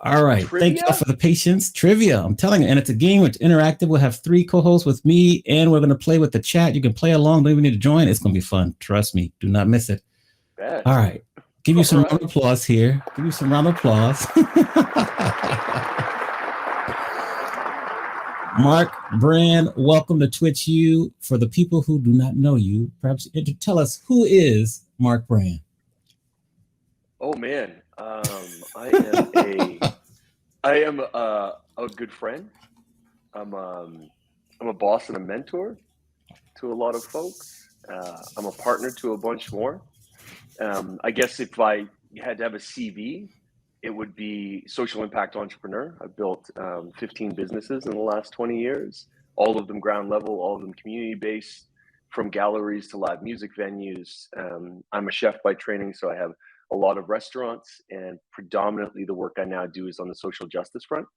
All right. Thank y'all Trivia? for the patience. Trivia. I'm telling you. And it's a game. It's interactive. We'll have 3 co-hosts with me, and we're going to play with the chat. You can play along. Don't even need to join. It's going to be fun. Trust me. Do not miss it. Bet. All right. Give you All some round right. of applause here. Give you some round of applause. Mark Brand, welcome to Twitch U. For the people who do not know you, perhaps tell us, who is Mark Brand? Oh man, I am a good friend. I'm a boss and a mentor to a lot of folks. I'm a partner to a bunch more. I guess if I had to have a CV, it would be social impact entrepreneur. I've built 15 businesses in the last 20 years, all of them ground level, all of them community based, from galleries to live music venues. I'm a chef by training, so I have a lot of restaurants, and predominantly the work I now do is on the social justice front.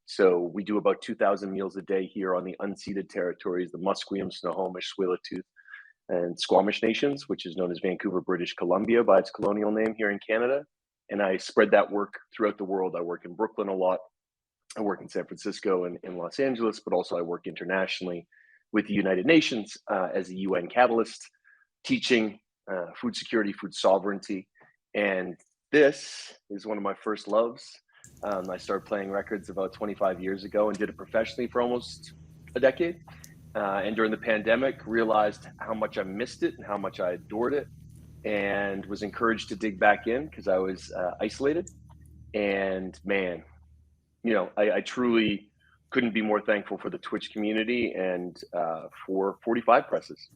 So we do about 2,000 meals a day here on the unceded territories, the Musqueam, Snohomish, Tsleil-Waututh, and Squamish Nations, which is known as Vancouver, British Columbia by its colonial name here in Canada. And I spread that work throughout the world. I work in Brooklyn a lot. I work in San Francisco and in Los Angeles, but also I work internationally with the United Nations as a UN catalyst, teaching food security, food sovereignty. And this is one of my first loves. I started playing records about 25 years ago and did it professionally for almost a decade. And during the pandemic, realized how much I missed it and how much I adored it, and was encouraged to dig back in because I was isolated. And man, I truly couldn't be more thankful for the Twitch community and for 45 presses.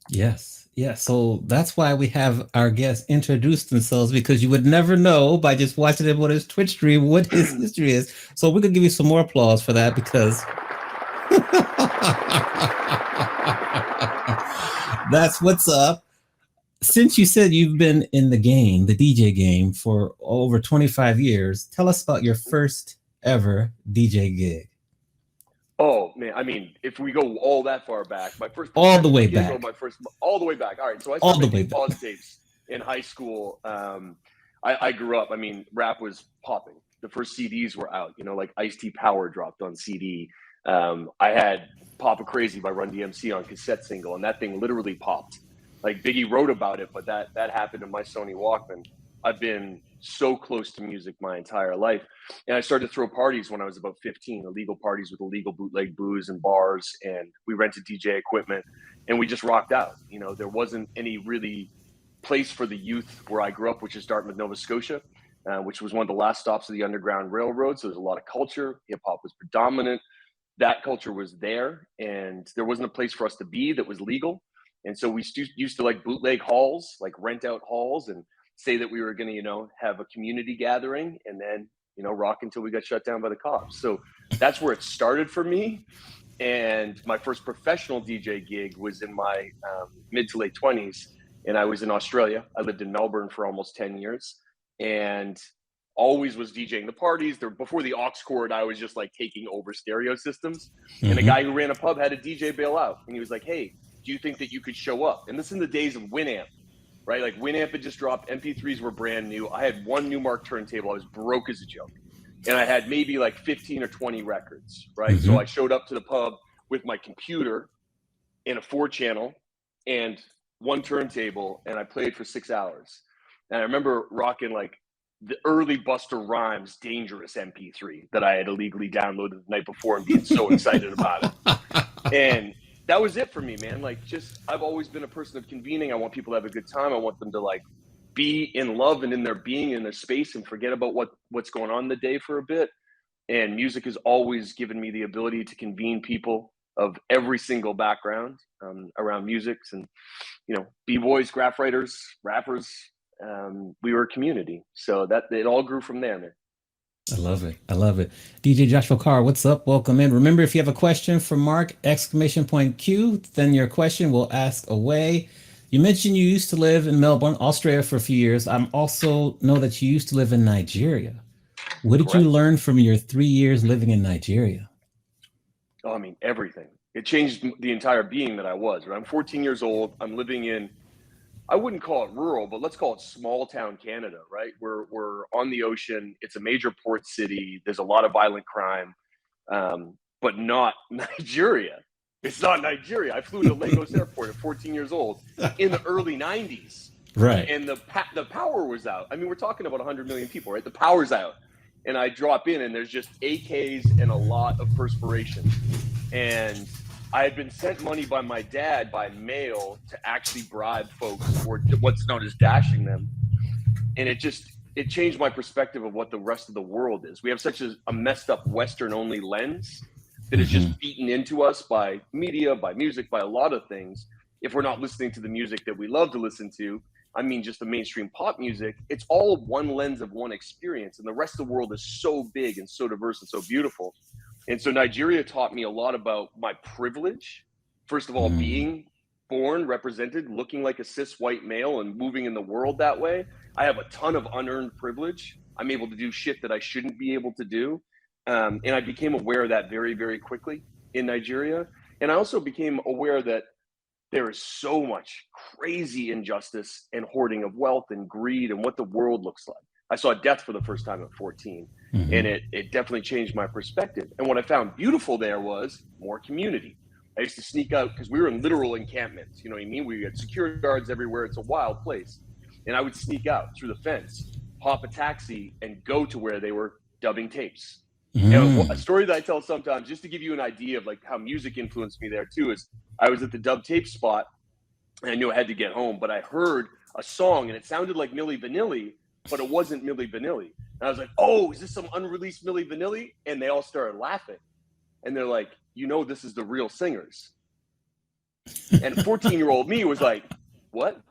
Yes. Yes. So that's why we have our guests introduce themselves, because you would never know by just watching him on his Twitch stream what his history is. So we're going to give you some more applause for that, because that's what's up. Since you said you've been in the game, the DJ game, for over 25 years, tell us about your first ever DJ gig. Oh man, I mean, if we go all that far back, my first All the professional way gig, or back. my first, all the way back. All right, so I All started the way making back. pause tapes in high school. I grew up. I mean, rap was popping. The first CDs were out. Like Ice-T Power dropped on CD. I had "Papa Crazy" by Run DMC on cassette single, and that thing literally popped. Like Biggie wrote about it, but that happened in my Sony Walkman. I've been so close to music my entire life. And I started to throw parties when I was about 15, illegal parties with illegal bootleg booze and bars. And we rented DJ equipment and we just rocked out. There wasn't any really place for the youth where I grew up, which is Dartmouth, Nova Scotia, which was one of the last stops of the Underground Railroad. So there's a lot of culture. Hip hop was predominant. That culture was there. And there wasn't a place for us to be that was legal. And so we used to like bootleg halls, like rent out halls, and say that we were going to, have a community gathering, and then, rock until we got shut down by the cops. So that's where it started for me. And my first professional DJ gig was in my mid to late 20s. And I was in Australia. I lived in Melbourne for almost 10 years and always was DJing the parties. Before the aux cord, I was just like taking over stereo systems. Mm-hmm. And a guy who ran a pub had a DJ bail out. And he was like, hey, do you think that you could show up? And this is in the days of Winamp. Right? Like Winamp had just dropped, MP3s were brand new. I had one Newmark turntable. I was broke as a joke. And I had maybe like 15 or 20 records, right? Mm-hmm. So I showed up to the pub with my computer and a 4-channel and one turntable, and I played for 6 hours. And I remember rocking like the early Busta Rhymes Dangerous MP3 that I had illegally downloaded the night before and being so excited about it. And that was it for me, man. Like, I've always been a person of convening. I want people to have a good time. I want them to like be in love and in their being, in their space, and forget about what's going on in the day for a bit. And music has always given me the ability to convene people of every single background around music. And, B-boys, graph writers, rappers, we were a community. So that it all grew from there, man. I love it. I love it. DJ Joshua Carr, what's up? Welcome in. Remember, if you have a question for Mark, !Q, then your question will ask away. You mentioned you used to live in Melbourne, Australia for a few years. I also know that you used to live in Nigeria. What did you learn from your 3 years living in Nigeria? Oh, I mean, everything. It changed the entire being that I was. Right? I'm 14 years old. I'm living in I wouldn't call it rural, but let's call it small town Canada, right? We're on the ocean. It's a major port city. There's a lot of violent crime, but not Nigeria. It's not Nigeria. I flew to Lagos Airport at 14 years old in the early 90s. Right. And the power was out. I mean, we're talking about 100 million people, right? The power's out. And I drop in and there's just AKs and a lot of perspiration. And I had been sent money by my dad by mail to actually bribe folks, or what's known as dashing them. And it changed my perspective of what the rest of the world is. We have such a messed up Western only lens that is just beaten into us by media, by music, by a lot of things. If we're not listening to the music that we love to listen to, I mean, just the mainstream pop music, it's all one lens of one experience. And the rest of the world is so big and so diverse and so beautiful. And so Nigeria taught me a lot about my privilege. First of all, being born, represented, looking like a cis white male and moving in the world that way. I have a ton of unearned privilege. I'm able to do shit that I shouldn't be able to do. And I became aware of that very, very quickly in Nigeria. And I also became aware that there is so much crazy injustice and hoarding of wealth and greed and what the world looks like. I saw death for the first time at 14, and it definitely changed my perspective. And what I found beautiful there was more community. I used to sneak out because we were in literal encampments. You know what I mean? We had security guards everywhere. It's a wild place. And I would sneak out through the fence, hop a taxi, and go to where they were dubbing tapes. And a story that I tell sometimes, just to give you an idea of like how music influenced me there too, is I was at the dub tape spot and I knew I had to get home, but I heard a song and it sounded like Milli Vanilli, but it wasn't Milli Vanilli. And I was like, oh, is this some unreleased Milli Vanilli? And they all started laughing. And they're like, you know, this is the real singers. And 14-year-old me was like, what?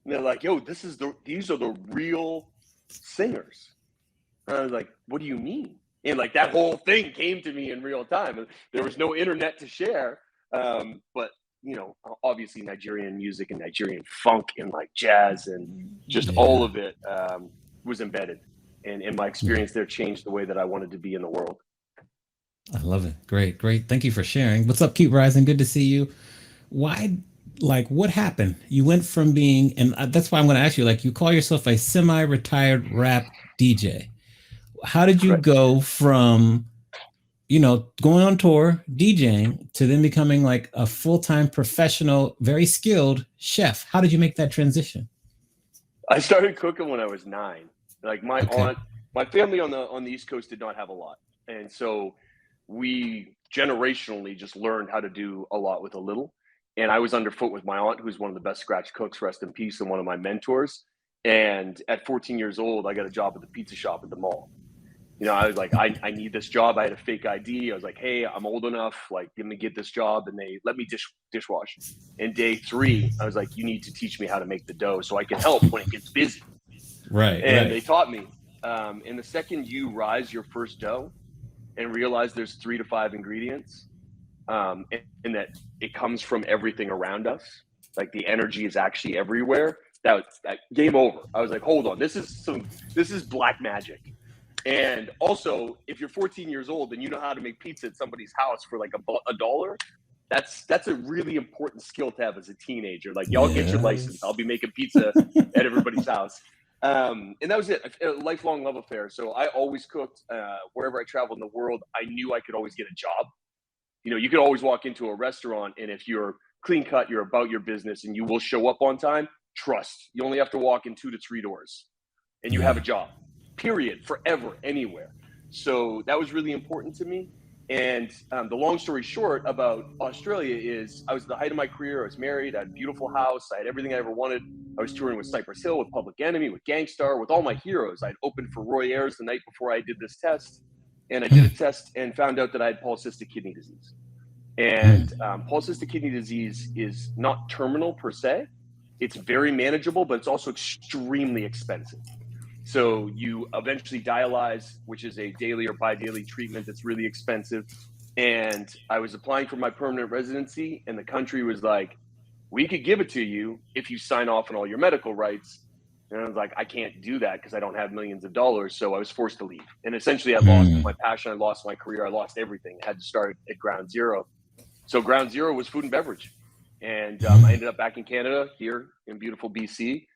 And they're like, yo, these are the real singers. And I was like, what do you mean? And like that whole thing came to me in real time. There was no internet to share. But, you know, obviously Nigerian music and Nigerian funk and like jazz and just all of it was embedded. And my experience there changed the way that I wanted to be in the world. I love it. Great. Thank you for sharing. What's up, Keep Rising? Good to see you. Why, like, what happened? You went from being, and that's why I'm going to ask you, like, you call yourself a semi-retired rap DJ. How did you go from, you know, going on tour, DJing, to then becoming like a full-time professional, very skilled chef? How did you make that transition? I started cooking when I was 9. Like my aunt, my family on the East Coast did not have a lot. And so we generationally just learned how to do a lot with a little. And I was underfoot with my aunt, who's one of the best scratch cooks, rest in peace, and one of my mentors. And at 14 years old, I got a job at the pizza shop at the mall. You know, I was like, I need this job. I had a fake ID. I was like, hey, I'm old enough. Like, let me get this job. And they let me dishwash. And day 3, I was like, you need to teach me how to make the dough so I can help when it gets busy. Right. And they taught me. And the second you rise your first dough and realize there's 3 to 5 ingredients, and that it comes from everything around us, like the energy is actually everywhere, that game over. I was like, hold on, this is black magic. And also, if you're 14 years old and you know how to make pizza at somebody's house for like $1, that's a really important skill to have as a teenager. Like, y'all get your license. I'll be making pizza at everybody's house. And that was it. A lifelong love affair. So I always cooked wherever I traveled in the world. I knew I could always get a job. You know, you could always walk into a restaurant, and if you're clean cut, you're about your business, and you will show up on time. Trust. You only have to walk in 2 to 3 doors, and you have a job. Period. Forever, anywhere. So that was really important to me. And the long story short about Australia is I was at the height of my career. I was married. I had a beautiful house. I had everything I ever wanted. I was touring with Cypress Hill, with Public Enemy, with Gangstar, with all my heroes. I'd opened for Roy Ayers the night before I did this test. And I did a test and found out that I had polycystic kidney disease. And polycystic kidney disease is not terminal per se. It's very manageable, but it's also extremely expensive. So you eventually dialyze, which is a daily or bi-daily treatment that's really expensive. And I was applying for my permanent residency, and the country was like, we could give it to you if you sign off on all your medical rights. And I was like, I can't do that because I don't have millions of dollars. So I was forced to leave. And essentially I lost my passion. I lost my career. I lost everything. I had to start at ground zero. So ground zero was food and beverage. And I ended up back in Canada, here in beautiful BC,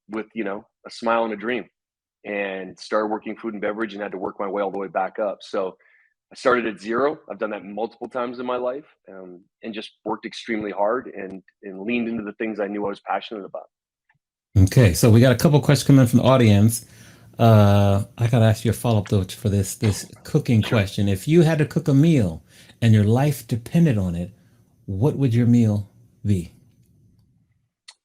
with, you know, a smile and a dream, and started working food and beverage and had to work my way all the way back up. So I started at zero. I've done that multiple times in my life, and just worked extremely hard and leaned into the things I knew I was passionate about. Okay, so we got a couple questions coming from the audience. I gotta ask you a follow-up though for this cooking Sure. question. If you had to cook a meal and your life depended on it, what would your meal be?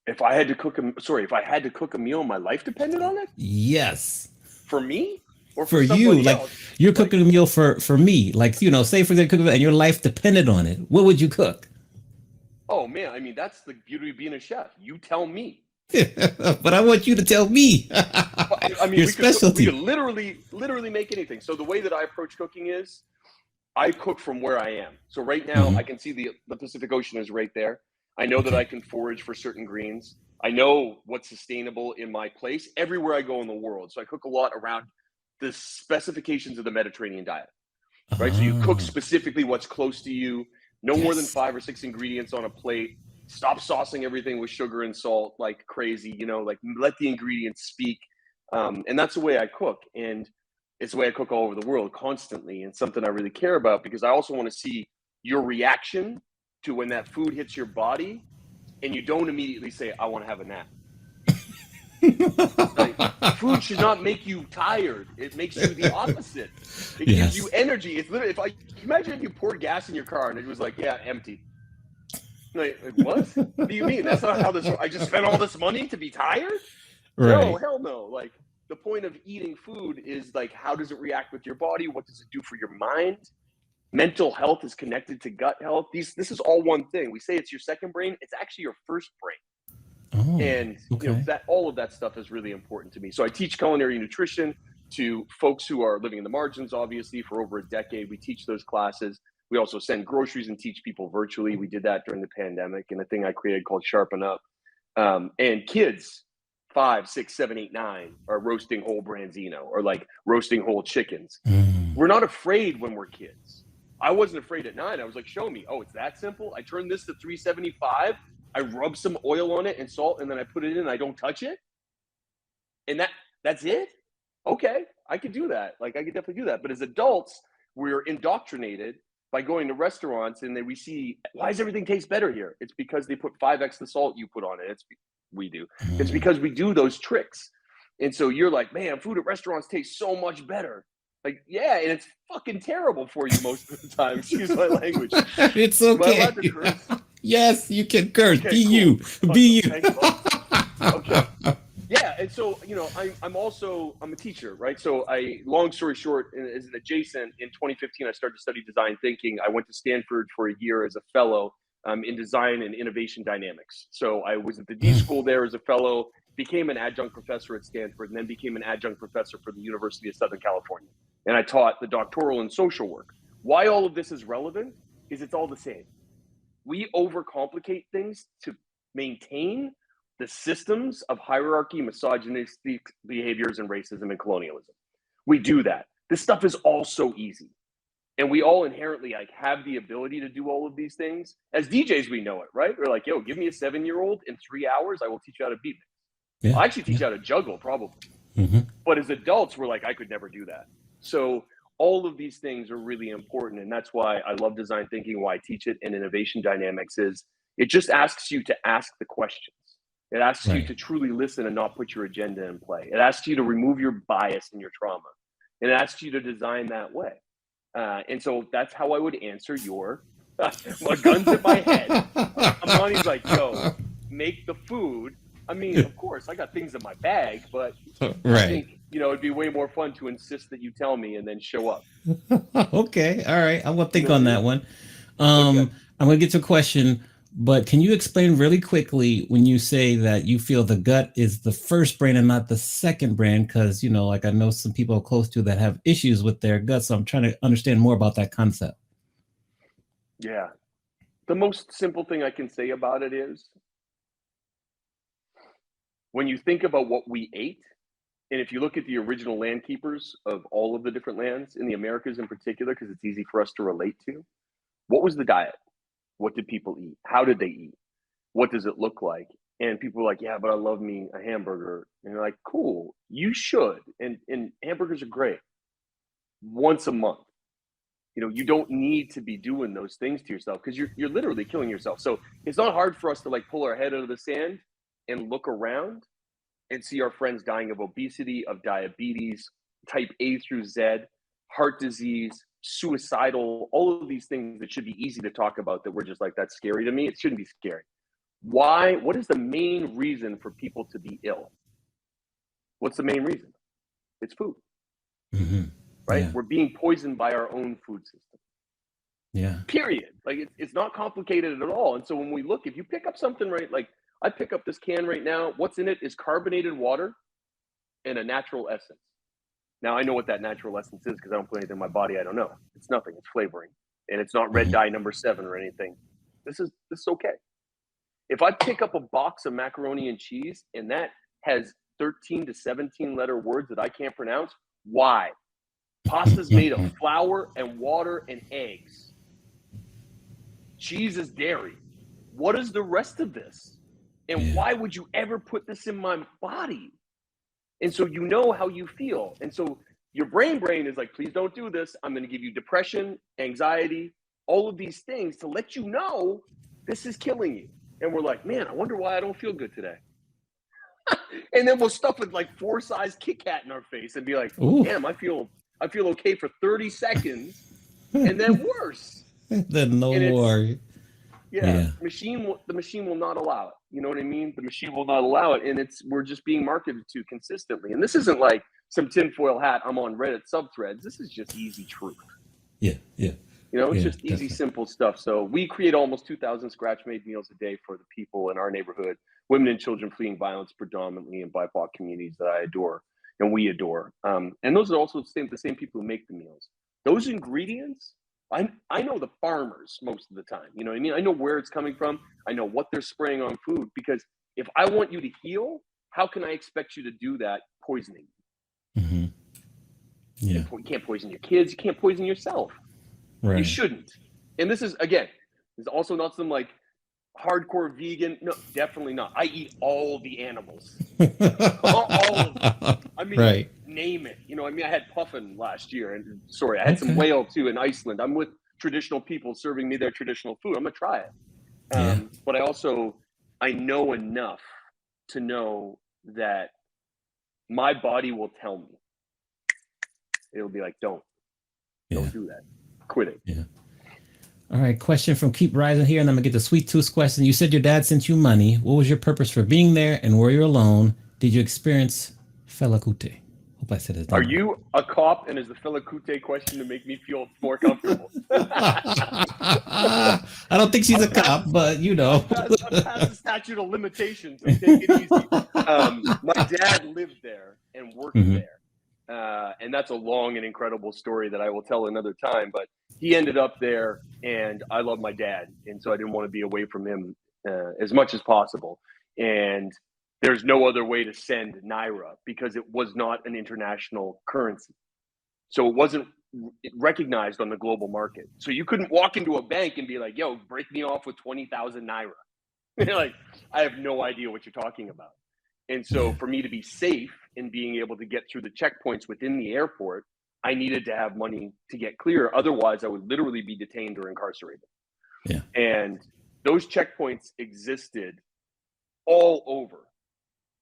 If I had to cook if I had to cook a meal, my life depended on it, Yes. for me or for For you, somebody like else. you're Like, cooking a meal for me, like you know, say for example, and your life depended on it. What would you cook? oh man, I mean, that's the beauty of being a chef. You tell me. But I want you to tell me I mean, your we could specialty. literally make anything. So the way that I approach cooking is I cook from where I am. So right now I Mhm. can see the Pacific Ocean is right there. I know that I Okay. can forage for certain greens. I know what's sustainable in my place everywhere I go in the world. So I cook a lot around the specifications of the Mediterranean diet, right? So you cook Ah, specifically what's close to you, no more than yes. 5 or 6 ingredients on a plate. Stop saucing everything with sugar and salt like crazy, you know, like let the ingredients speak. And that's the way I cook. And it's the way I cook all over the world constantly, and something I really care about because I also want to see your reaction to when that food hits your body and you don't immediately say, I want to have a nap. Right? Food should not make you tired. It makes you the opposite. It gives you Yes. energy. It's literally, if I imagine if you poured gas in your car and it was like, yeah, empty. Like what? What do you mean? That's not how this. I just spent all this money to be tired? No, Right. hell no. Like the point of eating food is like, how does it react with your body? What does it do for your mind? Mental health is connected to gut health. This is all one thing. We say it's your second brain. It's actually your first brain. Oh, And you know okay. that all of that stuff is really important to me. So I teach culinary nutrition to folks who are living in the margins. Obviously, for over a decade, we teach those classes. We also send groceries and teach people virtually. We did that during the pandemic, and a thing I created called Sharpen Up. And kids 5, 6, 7, 8, 9 are roasting whole branzino or like roasting whole chickens. Mm. We're not afraid when we're kids. I wasn't afraid at 9. I was like, show me. Oh, it's that simple. I turn this to 375. I rub some oil on it and salt, and then I put it in. And I don't touch it, and that's it. Okay, I could do that. Like I could definitely do that. But as adults, we're indoctrinated by going to restaurants, and then we see why does everything taste better here? It's because they put 5x the salt you put on it. We do. It's Mm. because we do those tricks, and so you're like, man, food at restaurants tastes so much better. Like, yeah, and it's fucking terrible for you most of the time. Excuse my language. It's Am I allowed to okay. curse? Yes, you can curse. Be Okay, cool. you. Be Awesome. you. Thanks, bud. Okay. Yeah, and so you know, I'm a teacher, right? So long story short, as an adjacent, in 2015, I started to study design thinking. I went to Stanford for a year as a fellow in design and innovation dynamics. So I was at the D Mm. school there as a fellow, became an adjunct professor at Stanford, and then became an adjunct professor for the University of Southern California. And I taught the doctoral in social work. Why all of this is relevant is it's all the same. We overcomplicate things to maintain the systems of hierarchy, misogynistic behaviors, and racism and colonialism. We do that. This stuff is all so easy. And we all inherently like have the ability to do all of these things. As DJs, we know it, right? We're like, yo, give me a 7-year-old in 3 hours, I will teach you how to beat me. Yeah. I'll actually teach Yeah. you how to juggle, probably. Hmm. But as adults, we're like, I could never do that. So all of these things are really important. And that's why I love design thinking, why I teach it, and innovation dynamics is it just asks you to ask the questions. It asks you Right. to truly listen and not put your agenda in play. It asks you to remove your bias and your trauma. And it asks you to design that way. And so that's how I would answer your my guns at my head. Amani's like, yo, make the food. I mean, of course, I got things in my bag, but I Right. think, you know, it'd be way more fun to insist that you tell me and then show up. Okay. All right. I'm gonna You think know what on I that mean? one. Okay. I'm gonna get to a question, but can you explain really quickly when you say that you feel the gut is the first brain and not the second brain? Because you know, like I know some people close to that have issues with their gut, so I'm trying to understand more about that concept. Yeah. The most simple thing I can say about it is when you think about what we ate, and if you look at the original land keepers of all of the different lands in the Americas in particular, because it's easy for us to relate to, what was the diet? What did people eat? How did they eat? What does it look like? And people are like, yeah, but I love me a hamburger. And you're like, cool, you should. And hamburgers are great once a month. You know, you don't need to be doing those things to yourself because you're literally killing yourself. So it's not hard for us to like pull our head out of the sand and look around and see our friends dying of obesity, of diabetes, type A through Z, heart disease, suicidal, all of these things that should be easy to talk about that we're just like, that's scary to me. It shouldn't be scary. Why? What is the main reason for people to be ill? What's the main reason? It's food, right? Yeah. We're being poisoned by our own food system. Yeah. Period. Like it's not complicated at all. And so when we look, if you pick up something, right, like I pick up this can right now, what's in it is carbonated water and a natural essence. Now I know what that natural essence is because I don't put anything in my body. I don't know. It's nothing. It's flavoring, and it's not red dye number 7 or anything. This is okay. If I pick up a box of macaroni and cheese and that has 13 to 17 letter words that I can't pronounce, why? Pasta's made of flour and water and eggs. Cheese is dairy. What is the rest of this? And why would you ever put this in my body? And so you know how you feel. And so your brain is like, please don't do this. I'm going to give you depression, anxiety, all of these things to let you know this is killing you. And we're like, man, I wonder why I don't feel good today. And then we'll stuff with like 4-size Kit Kat in our face and be like, damn, I feel okay for 30 seconds and then worse. Then no more. Yeah. The machine will not allow it. You know what I mean? The machine will not allow it. And we're just being marketed to consistently. And this isn't like some tinfoil hat, I'm on Reddit subthreads. This is just easy truth. Yeah. You know, it's just easy, simple stuff. So we create almost 2,000 scratch-made meals a day for the people in our neighborhood, women and children fleeing violence, predominantly in BIPOC communities that I adore and we adore. And those are also the same people who make the meals. Those ingredients, I know the farmers most of the time. You know what I mean? I know where it's coming from. I know what they're spraying on food because if I want you to heal, how can I expect you to do that poisoning? Yeah. You can't poison your kids. You can't poison yourself. Right. You shouldn't. And this is also not some like hardcore vegan. No, definitely not. I eat all the animals. all of them. I mean, name it. You know, I mean, I had puffin last year. And I had some whale too in Iceland. I'm with traditional people serving me their traditional food. I'm going to try it. But I know enough to know that my body will tell me. It'll be like, don't do that. Quit it. Yeah. All right. Question from Keep Rising here. And I'm going to get the Sweet Tooth question. You said your dad sent you money. What was your purpose for being there? And were you alone? Did you experience Felakute? Hope I said it. Are you a cop? And is the Felakute question to make me feel more comfortable? I don't think she's a cop, but you know. I'm past the statute of limitations. So take it easy. My dad lived there and worked there. And that's a long and incredible story that I will tell another time, but he ended up there and I love my dad. And so I didn't want to be away from him as much as possible. And there's no other way to send Naira because it was not an international currency. So it wasn't recognized on the global market. So you couldn't walk into a bank and be like, yo, break me off with 20,000 Naira. Like, I have no idea what you're talking about. And so for me to be safe in being able to get through the checkpoints within the airport, I needed to have money to get clear. Otherwise, I would literally be detained or incarcerated. Yeah. And those checkpoints existed all over,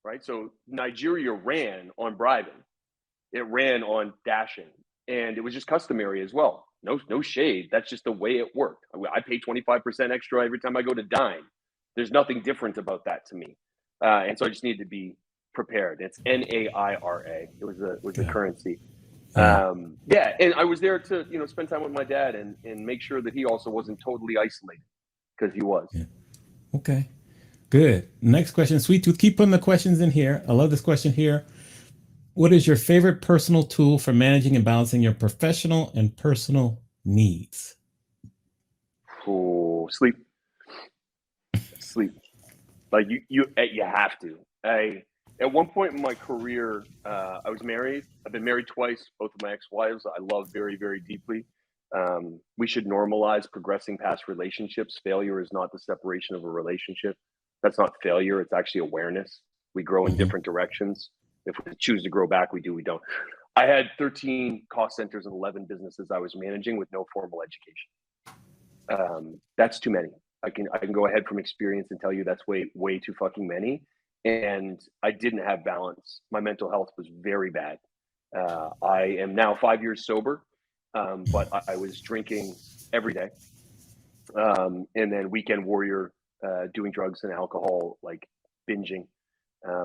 right? So Nigeria ran on bribing. It ran on dashing. And it was just customary as well. No shade. That's just the way it worked. I pay 25% extra every time I go to dine. There's nothing different about that to me. And so I just needed to be prepared. It's NAIRA. It was the currency. And I was there to spend time with my dad and make sure that he also wasn't totally isolated because he was. Yeah. Okay, good. Next question, Sweet Tooth. Keep putting the questions in here. I love this question here. What is your favorite personal tool for managing and balancing your professional and personal needs? Oh, sleep. Like you have to. At one point in my career, I was married. I've been married twice, both of my ex-wives I love very, very deeply. We should normalize progressing past relationships. Failure is not the separation of a relationship. That's not failure. It's actually awareness. We grow in different directions. If we choose to grow back, we do, we don't. I had 13 cost centers and 11 businesses I was managing with no formal education. That's too many. I can go ahead from experience and tell you that's way too fucking many. And I didn't have balance. My mental health was very bad. I am now 5 years sober, but I was drinking every day, and then weekend warrior, doing drugs and alcohol, like binging,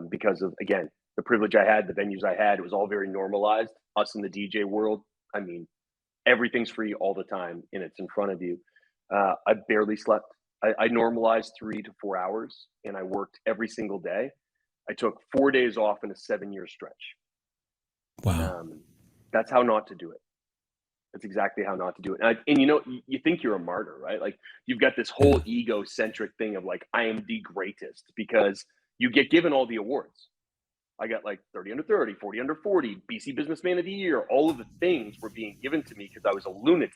because of, again, the privilege I had, the venues I had. It was all very normalized. Us in the DJ world, I mean, everything's free all the time, and it's in front of you. I barely slept. I normalized 3 to 4 hours, and I worked every single day. I took 4 days off in a 7-year stretch. Wow. That's how not to do it. That's exactly how not to do it. And you know, you think you're a martyr, right? Like, you've got this whole egocentric thing of like, I am the greatest, because you get given all the awards. I got like 30 under 30, 40 under 40, BC Businessman of the Year. All of the things were being given to me because I was a lunatic,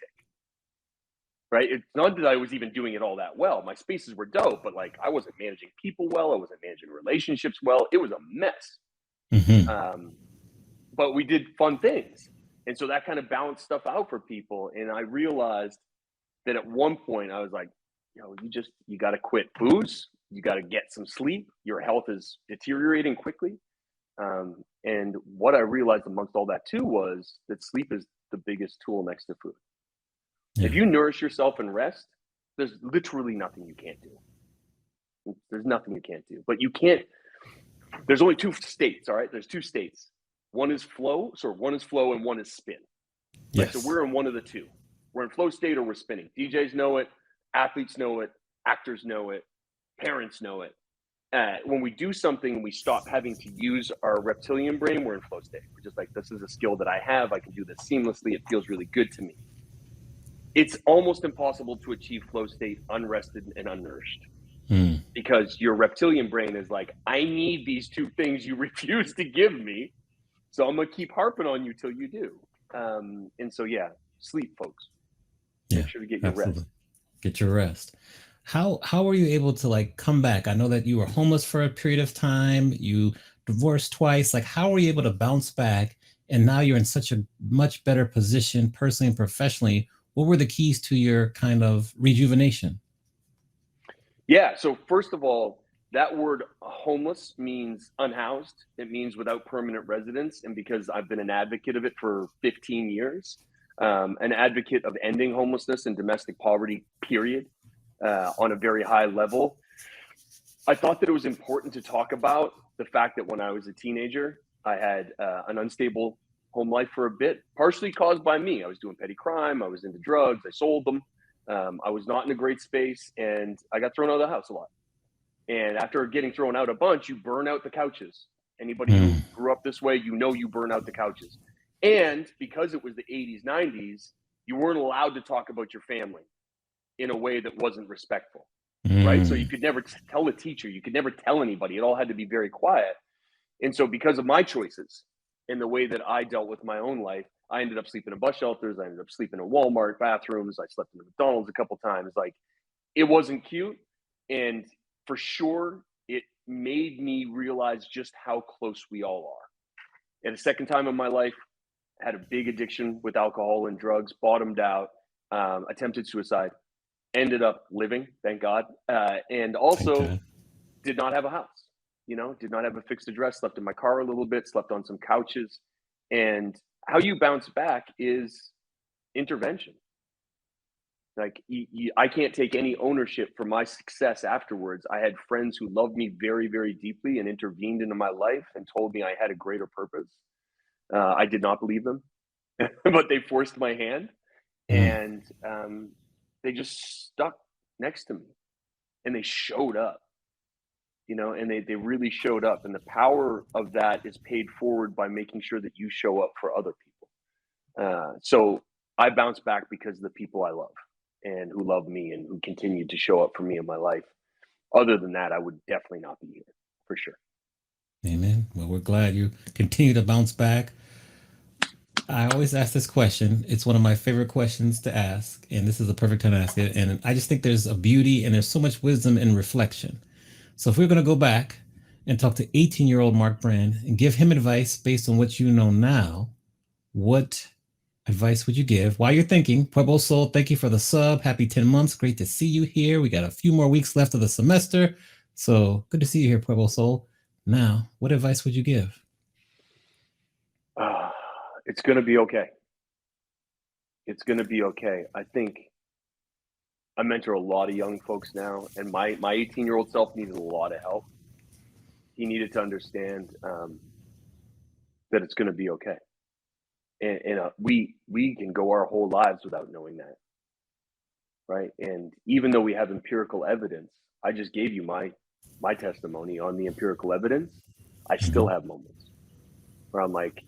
right? It's not that I was even doing it all that well. My spaces were dope, but like, I wasn't managing people well. I wasn't managing relationships well. It was a mess. But we did fun things. And so that kind of balanced stuff out for people. And I realized that at one point I was like, you got to quit booze. You got to get some sleep. Your health is deteriorating quickly. And what I realized amongst all that too was that sleep is the biggest tool next to food. If you nourish yourself and rest, there's literally nothing you can't do. There's nothing you can't do. But you can't, there's only 2 states, all right? There's 2 states. One is flow, and one is spin. Right? So we're in one of the 2. We're in flow state or we're spinning. DJs know it, athletes know it, actors know it, parents know it. When we do something, we stop having to use our reptilian brain, we're in flow state. We're just like, this is a skill that I have. I can do this seamlessly. It feels really good to me. It's almost impossible to achieve flow state unrested and unnourished, because your reptilian brain is like, I need these 2 things you refuse to give me. So I'm going to keep harping on you till you do. And so, sleep, folks. Make sure to get your rest. Get your rest. How were you able to like come back? I know that you were homeless for a period of time. You divorced twice. Like, how were you able to bounce back? And now you're in such a much better position personally and professionally. What were the keys to your kind of rejuvenation? Yeah. So first of all, that word homeless means unhoused. It means without permanent residence. And because I've been an advocate of it for 15 years, an advocate of ending homelessness and domestic poverty, period, on a very high level, I thought that it was important to talk about the fact that when I was a teenager, I had an unstable home life for a bit, partially caused by me. I was doing petty crime. I was into drugs. I sold them. I was not in a great space, and I got thrown out of the house a lot. And after getting thrown out a bunch, you burn out the couches. Anybody who grew up this way, you burn out the couches. And because it was the 80s, 90s, you weren't allowed to talk about your family in a way that wasn't respectful, right? So you could never tell a teacher. You could never tell anybody. It all had to be very quiet. And so because of my choices and the way that I dealt with my own life, I ended up sleeping in bus shelters. I ended up sleeping in Walmart bathrooms. I slept in McDonald's a couple times. Like, it wasn't cute. And for sure, it made me realize just how close we all are. At a second time in my life, had a big addiction with alcohol and drugs, bottomed out, attempted suicide, ended up living, thank God, and also did not have a house, did not have a fixed address, slept in my car a little bit, slept on some couches. And how you bounce back is intervention. Like, I can't take any ownership for my success afterwards. I had friends who loved me very, very deeply and intervened into my life and told me I had a greater purpose. I did not believe them, but they forced my hand, and they just stuck next to me, and they showed up, and they really showed up. And the power of that is paid forward by making sure that you show up for other people. So I bounce back because of the people I love and who love me and who continue to show up for me in my life. Other than that, I would definitely not be here, for sure. Amen. Well, we're glad you continue to bounce back. I always ask this question. It's one of my favorite questions to ask, and this is the perfect time to ask it. And I just think there's a beauty and there's so much wisdom in reflection. So if we're going to go back and talk to 18-year-old Mark Brand and give him advice based on what you know now, what advice would you give? While you're thinking, Pueblo Soul, thank you for the sub. Happy 10 months. Great to see you here. We got a few more weeks left of the semester. So good to see you here, Pueblo Soul. Now, what advice would you give? It's going to be okay. It's going to be okay. I think I mentor a lot of young folks now, and my 18-year-old self needed a lot of help. He needed to understand that it's going to be okay. And we can go our whole lives without knowing that, right? And even though we have empirical evidence, I just gave you my testimony on the empirical evidence. I still have moments where I'm like,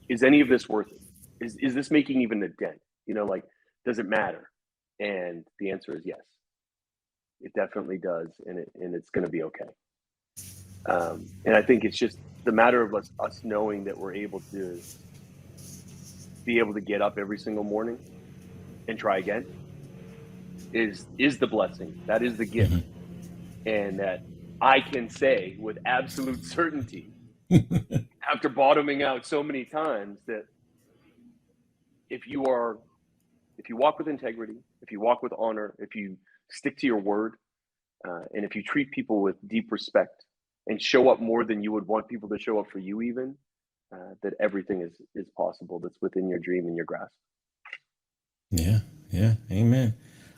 is any of this worth it? Is this making even a dent? You know, like, does it matter? And the answer is yes. It definitely does, and it's going to be okay. And I think it's just the matter of us knowing that we're able to be able to get up every single morning and try again is the blessing. That is the gift. And that I can say with absolute certainty after bottoming out so many times that if you walk with integrity, if you walk with honor, if you stick to your word, and if you treat people with deep respect and show up more than you would want people to show up for you, even that everything is possible that's within your dream and your grasp. Yeah, amen.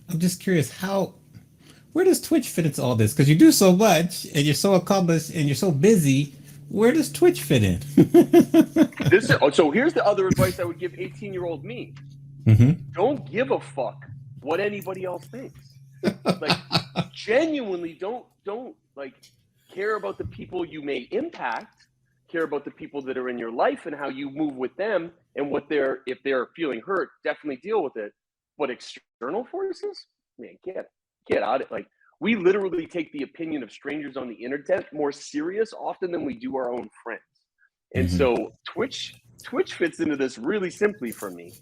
I'm just curious, where does Twitch fit into all this? Because you do so much and you're so accomplished and you're so busy. Where does Twitch fit in? So here's the other advice I would give 18-year-old me. Don't give a fuck what anybody else thinks. Like, genuinely don't like care about the people you may impact. Care about the people that are in your life and how you move with them, and if they're feeling hurt, definitely deal with it. But external forces, man, get out of it. Like, we literally take the opinion of strangers on the internet more serious often than we do our own friends. And so Twitch fits into this really simply for me.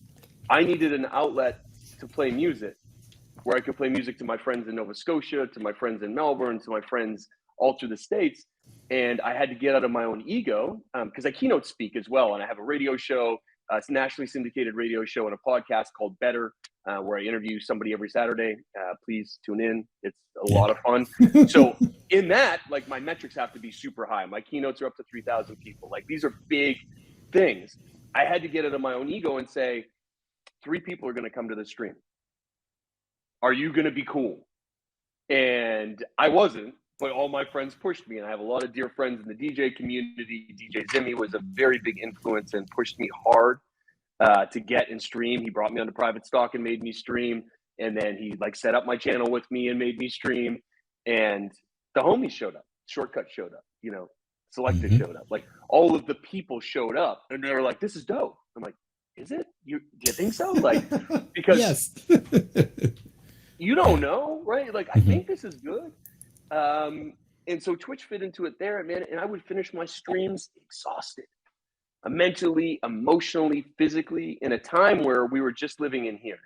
I needed an outlet to play music where I could play music to my friends in Nova Scotia, to my friends in Melbourne, to my friends all through the States. And I had to get out of my own ego because I keynote speak as well. And I have a radio show, it's a nationally syndicated radio show and a podcast called Better, where I interview somebody every Saturday. Please tune in. It's a lot of fun. So in that, like, my metrics have to be super high. My keynotes are up to 3,000 people. Like, these are big things. I had to get out of my own ego and say, 3 people are going to come to the stream. Are you going to be cool? And I wasn't, but all my friends pushed me. And I have a lot of dear friends in the DJ community. DJ Zimmy was a very big influence and pushed me hard to get and stream. He brought me onto private stock and made me stream. And then he set up my channel with me and made me stream. And the homies showed up. Shortcut showed up. Selected showed up. Like, all of the people showed up, and they were like, "This is dope." I'm like, "Is it? Do you think so?" Like, because yes. You don't know, right? Like, I think this is good. And so Twitch fit into it there, man. And I would finish my streams exhausted, mentally, emotionally, physically, in a time where we were just living in here.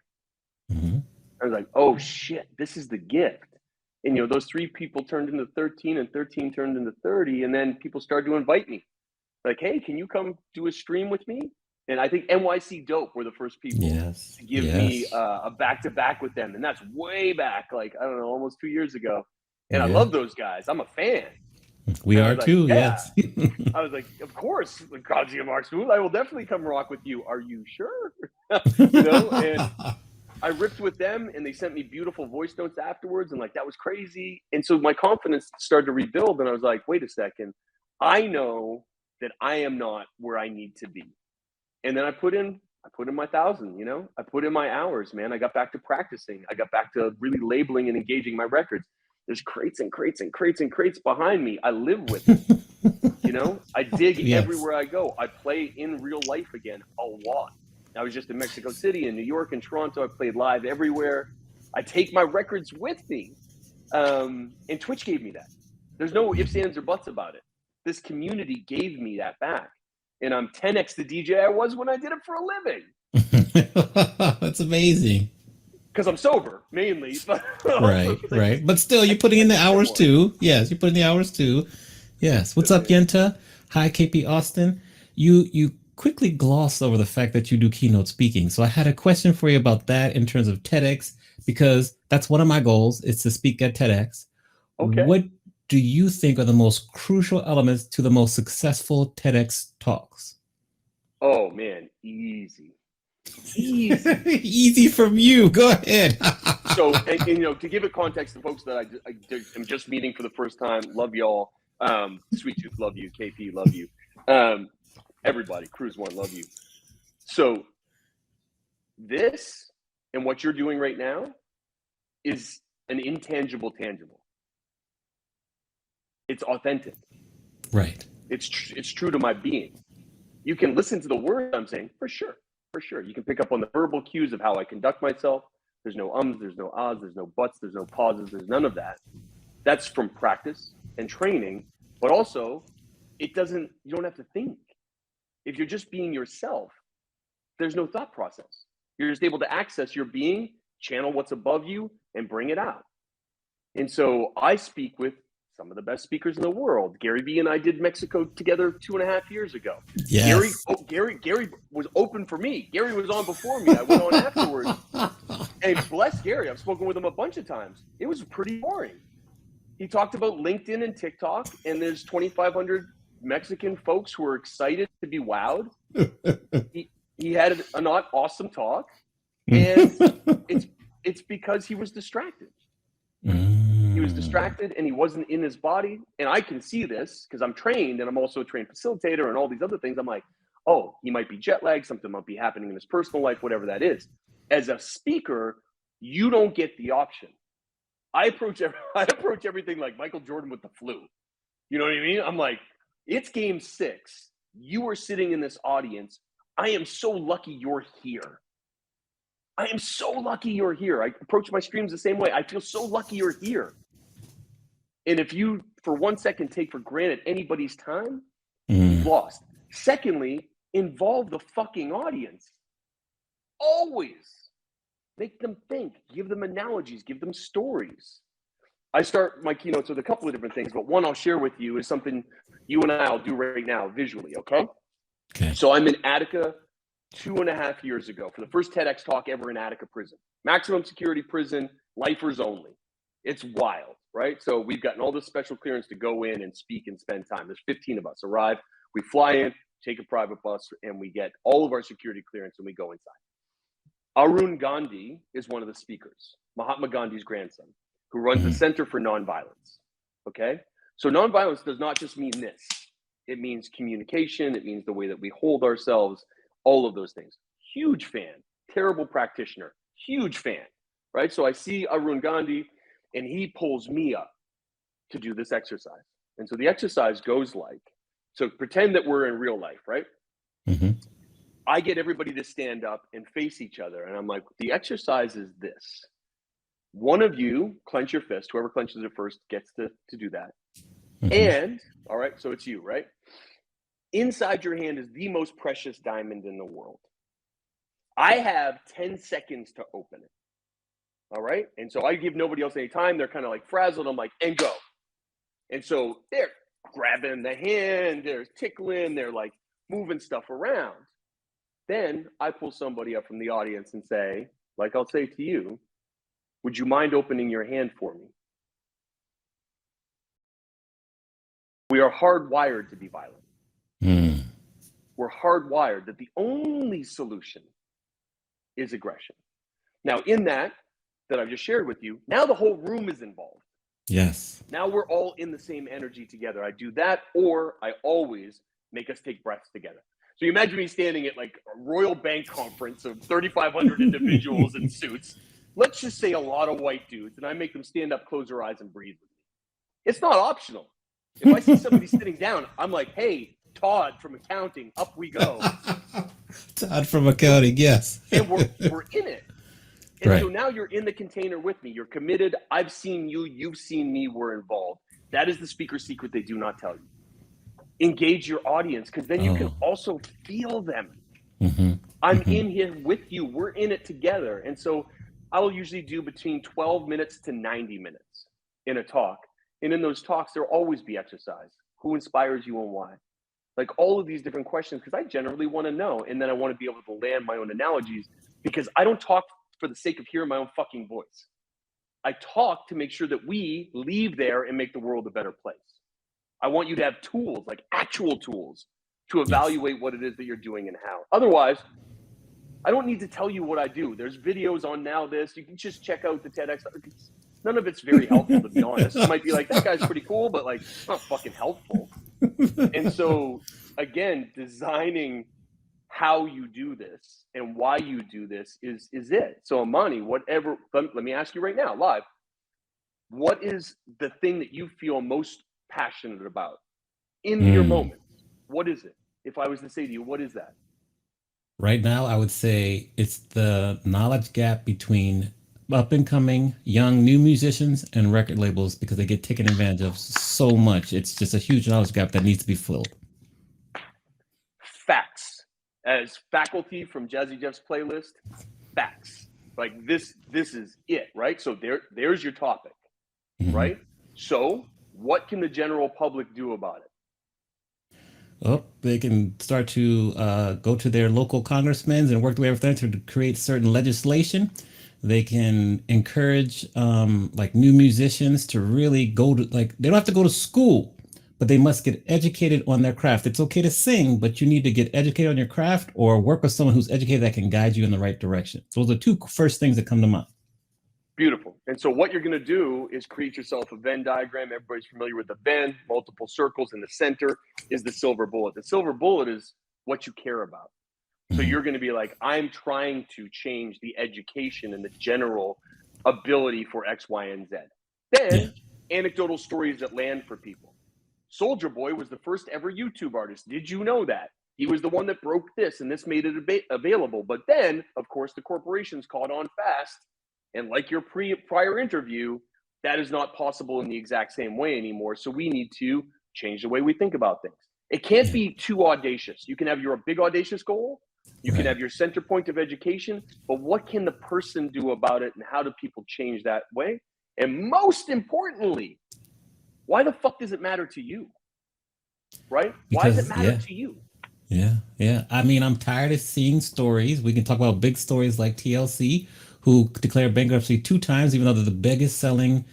I was like, oh shit, this is the gift. And those 3 people turned into 13, and 13 turned into 30. And then people started to invite me, like, hey, can you come do a stream with me? And I think NYC Dope were the first people to give me a back-to-back with them. And that's way back, like, I don't know, almost 2 years ago. And I love those guys. I'm a fan. We are too, yes. I was like, of course, Kaji and Mark Spool, I will definitely come rock with you. Are you sure? And I ripped with them, and they sent me beautiful voice notes afterwards. And that was crazy. And so my confidence started to rebuild. And I was like, wait a second. I know that I am not where I need to be. And then I put in my 1,000, I put in my hours, man. I got back to practicing. I got back to really labeling and engaging my records. There's crates and crates and crates and crates behind me. I live with it. I dig everywhere I go. I play in real life again a lot. I was just in Mexico City and New York and Toronto. I played live everywhere. I take my records with me. And Twitch gave me that. There's no ifs, ands, or buts about it. This community gave me that back. and I'm 10x the DJ I was when I did it for a living. That's amazing. Because I'm sober, mainly. Right. But still, you're putting in the hours too. Yes, you're putting the hours too. Yes. What's up, Yenta? Hi, KP Austin. You quickly glossed over the fact that you do keynote speaking. So I had a question for you about that in terms of TEDx, because that's one of my goals, is to speak at TEDx. Okay. What do you think are the most crucial elements to the most successful TEDx talks? Oh man, easy. Easy from you. Go ahead. So, and, to give it context to folks that I am just meeting for the first time, love y'all. Sweet Tooth, love you. KP, love you. Everybody, Cruise One, love you. So, this and what you're doing right now is an intangible tangible. It's authentic. Right. It's true to my being. You can listen to the words I'm saying, for sure. You can pick up on the verbal cues of how I conduct myself. There's no ums, there's no ahs, there's no buts, there's no pauses, there's none of that. That's from practice and training, but also you don't have to think. If you're just being yourself, there's no thought process. You're just able to access your being, channel what's above you, and bring it out. And so I speak with some of the best speakers in the world. Gary Vee and I did Mexico together 2.5 years ago. Yes. Gary was open for me. Gary was on before me. I went on afterwards. And bless Gary, I've spoken with him a bunch of times. It was pretty boring. He talked about LinkedIn and TikTok, and there's 2,500 Mexican folks who are excited to be wowed. He had an awesome talk, and it's because he was distracted. He was distracted and he wasn't in his body. And I can see this because I'm trained, and I'm also a trained facilitator and all these other things. I'm like, oh, he might be jet lagged. Something might be happening in his personal life, whatever that is. As a speaker, you don't get the option. I approach everything like Michael Jordan with the flu. You know what I mean? I'm like, it's game 6. You are sitting in this audience. I am so lucky you're here. I am so lucky you're here. I approach my streams the same way. I feel so lucky you're here. And if you, for 1 second, take for granted anybody's time, you've lost. Secondly, involve the fucking audience. Always. Make them think. Give them analogies. Give them stories. I start my keynotes with a couple of different things, but one I'll share with you is something you and I will do right now visually, okay? So I'm in Attica 2.5 years ago for the first TEDx talk ever in Attica prison. Maximum security prison, lifers only. It's wild, right? So we've gotten all this special clearance to go in and speak and spend time. There's 15 of us arrive. We fly in, take a private bus, and we get all of our security clearance and we go inside. Arun Gandhi is one of the speakers, Mahatma Gandhi's grandson, who runs the Center for Nonviolence, okay? So nonviolence does not just mean this. It means communication. It means the way that we hold ourselves, all of those things. Huge fan, terrible practitioner, huge fan, right? So I see Arun Gandhi, and he pulls me up to do this exercise. And so the exercise goes like, so pretend that we're in real life, right? I get everybody to stand up and face each other. And I'm like, the exercise is this. One of you clench your fist. Whoever clenches it first gets to do that. And, all right, so it's you, right? Inside your hand is the most precious diamond in the world. I have 10 seconds to open it. All right. And so I give nobody else any time. They're kind of like frazzled. I'm like, and go. And so they're grabbing the hand, they're tickling, they're like moving stuff around. Then I pull somebody up from the audience and say, like I'll say to you, would you mind opening your hand for me? We are hardwired to be violent. We're hardwired that the only solution is aggression. Now, in that I've just shared with you, now the whole room is involved. Yes. Now we're all in the same energy together. I do that, or I always make us take breaths together. So you imagine me standing at like a Royal Bank conference of 3,500 individuals in suits. Let's just say a lot of white dudes, and I make them stand up, close their eyes, and breathe with me. It's not optional. If I see somebody sitting down, I'm like, hey, Todd from accounting, up we go. Todd from accounting, yes. And we're in it. And right. So now you're in the container with me. You're committed. I've seen you. You've seen me. We're involved. That is the speaker secret they do not tell you. engage your audience, because then you can also feel them. I'm in here with you. We're in it together. And so I will usually do between 12 minutes to 90 minutes in a talk. And in those talks, there'll always be exercise. Who inspires you and why? Like all of these different questions, because I generally want to know. And then I want to be able to land my own analogies, because I don't talk for the sake of hearing my own fucking voice. I talk to make sure that we leave there and make the world a better place. I want you to have tools, like actual tools, to evaluate what it is that you're doing and how. Otherwise, I don't need to tell you what I do. There's videos on Now This. You can just check out the TEDx. None of it's very helpful, to be honest. You might be like, that guy's pretty cool, but like, it's not fucking helpful. And so, again, designing how you do this and why you do this is it. So Amani, whatever, let me ask you right now, live. What is the thing that you feel most passionate about in your moment? What is it? If I was to say to you, what is that? Right now, I would say it's the knowledge gap between up and coming young new musicians and record labels, because they get taken advantage of so much. It's just a huge knowledge gap that needs to be filled. Facts. As faculty from Jazzy Jeff's playlist, facts. Like this is it, right? So there's your topic, right? So what can the general public do about it? Oh, they can start to go to their local congressmen and work their way with them to create certain legislation. They can encourage like new musicians to really go to, like, they don't have to go to school, but they must get educated on their craft. It's okay to sing, but you need to get educated on your craft or work with someone who's educated that can guide you in the right direction. So those are two first things that come to mind. Beautiful. And so what you're going to do is create yourself a Venn diagram. Everybody's familiar with the Venn, multiple circles. In the center is the silver bullet. The silver bullet is what you care about. So you're going to be like, I'm trying to change the education and the general ability for X, Y, and Z. Then anecdotal stories that land for people. Soulja Boy was the first ever YouTube artist. Did you know that? He was the one that broke this, and this made it available. But then, of course, the corporations caught on fast. And like your prior interview, that is not possible in the exact same way anymore. So we need to change the way we think about things. It can't be too audacious. You can have your big audacious goal. You can have your center point of education. But what can the person do about it, and how do people change that way? And most importantly, why the fuck does it matter to you? Right? Why does it matter to you? Yeah. I mean, I'm tired of seeing stories. We can talk about big stories like TLC, who declared bankruptcy 2 times, even though they're the biggest selling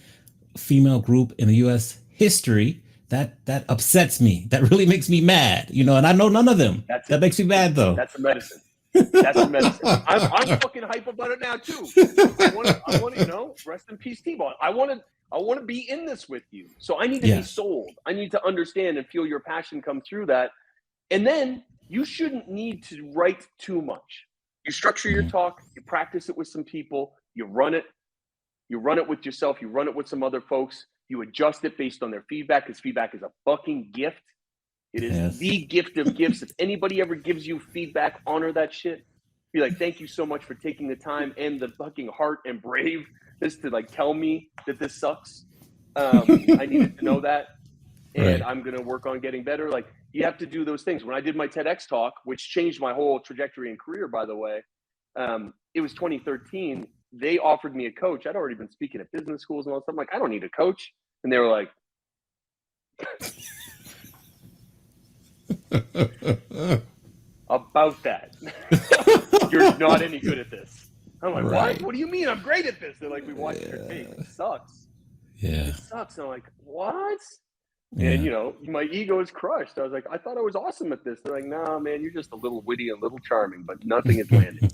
female group in the U.S. history. That upsets me. That really makes me mad, and I know none of them. That makes me mad, though. That's the medicine. That's the medicine. I'm fucking hype about it now too. I want to, rest in peace, T-Ball. I want to be in this with you. So I need to be sold. I need to understand and feel your passion come through that. And then you shouldn't need to write too much. You structure your talk, you practice it with some people, you run it with yourself, you run it with some other folks, you adjust it based on their feedback, because feedback is a fucking gift. It is the gift of gifts. If anybody ever gives you feedback, honor that shit. Be like, thank you so much for taking the time and the fucking heart and brave this to like tell me that this sucks. I needed to know that. And I'm going to work on getting better. Like, you have to do those things. When I did my TEDx talk, which changed my whole trajectory and career, by the way, it was 2013. They offered me a coach. I'd already been speaking at business schools and all that stuff. I'm like, I don't need a coach. And they were like, about that. You're not any good at this. I'm like, what? What do you mean I'm great at this? They're like, we watched your tape. It sucks. It sucks. And I'm like, what? And my ego is crushed. I was like, I thought I was awesome at this. They're like, nah, man, you're just a little witty and a little charming, but nothing is landing.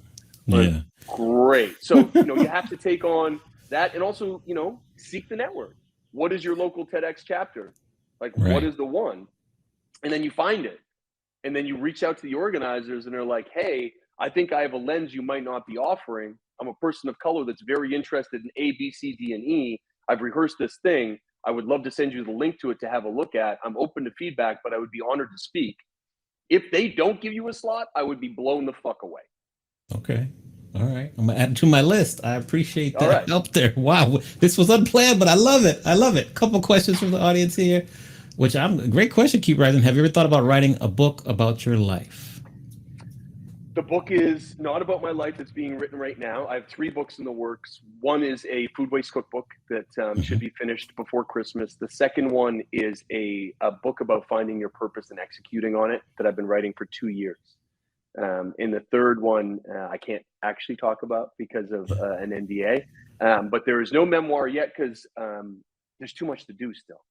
Great. So, you have to take on that, and also, seek the network. What is your local TEDx chapter? Like, what is the one? And then you find it. And then you reach out to the organizers, and they're like, hey, I think I have a lens you might not be offering. I'm a person of color that's very interested in A, B, C, D, and E. I've rehearsed this thing. I would love to send you the link to it to have a look at. I'm open to feedback, but I would be honored to speak. If they don't give you a slot, I would be blown the fuck away. Okay. All right. I'm going to add it to my list. I appreciate that help there. Wow. This was unplanned, but I love it. Couple questions from the audience here. Which great question, Keep Rising. Have you ever thought about writing a book about your life? The book is not about my life. It's being written right now. I have 3 books in the works. One is a food waste cookbook that should be finished before Christmas. The second one is a book about finding your purpose and executing on it that I've been writing for 2 years. And the third one, I can't actually talk about because of an NDA. But there is no memoir yet because there's too much to do still.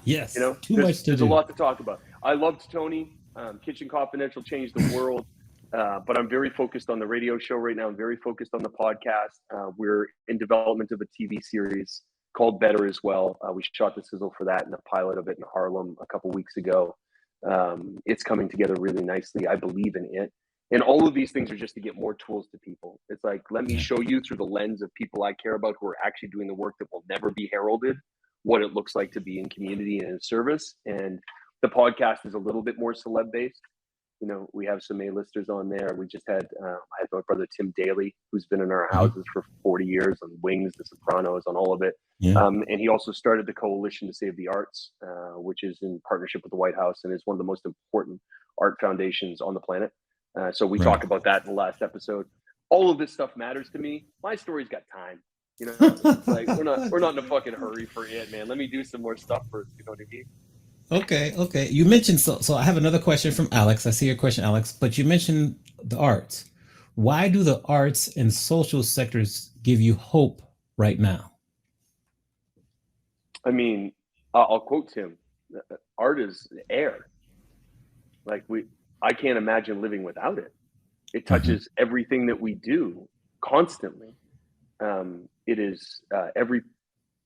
Yes, You know, too much to do. There's a lot to talk about. I loved Tony. Kitchen Confidential changed the world. But I'm very focused on the radio show right now. I'm very focused on the podcast. We're in development of a TV series called Better as well. We shot the sizzle for that and a pilot of it in Harlem a couple weeks ago. It's coming together really nicely. I believe in it. And all of these things are just to get more tools to people. It's like, let me show you through the lens of people I care about who are actually doing the work that will never be heralded, what it looks like to be in community and in service. And the podcast is a little bit more celeb based. You know, we have some A-listers on there. We just had, I had my brother Tim Daly, who's been in our houses for 40 years on Wings, The Sopranos, on all of it. And he also started the Coalition to Save the Arts, which is in partnership with the White House and is one of the most important art foundations on the planet. So we talk about that in the last episode. All of this stuff matters to me. My story's got time. You know, like we're not in a fucking hurry for it, man. Let me do some more stuff first. You know what I mean? Okay. You mentioned so I have another question from Alex. I see your question, Alex, but you mentioned the arts. Why do the arts and social sectors give you hope right now? I mean, I'll quote Tim. Art is air. Like I can't imagine living without it. It touches everything that we do constantly. It is every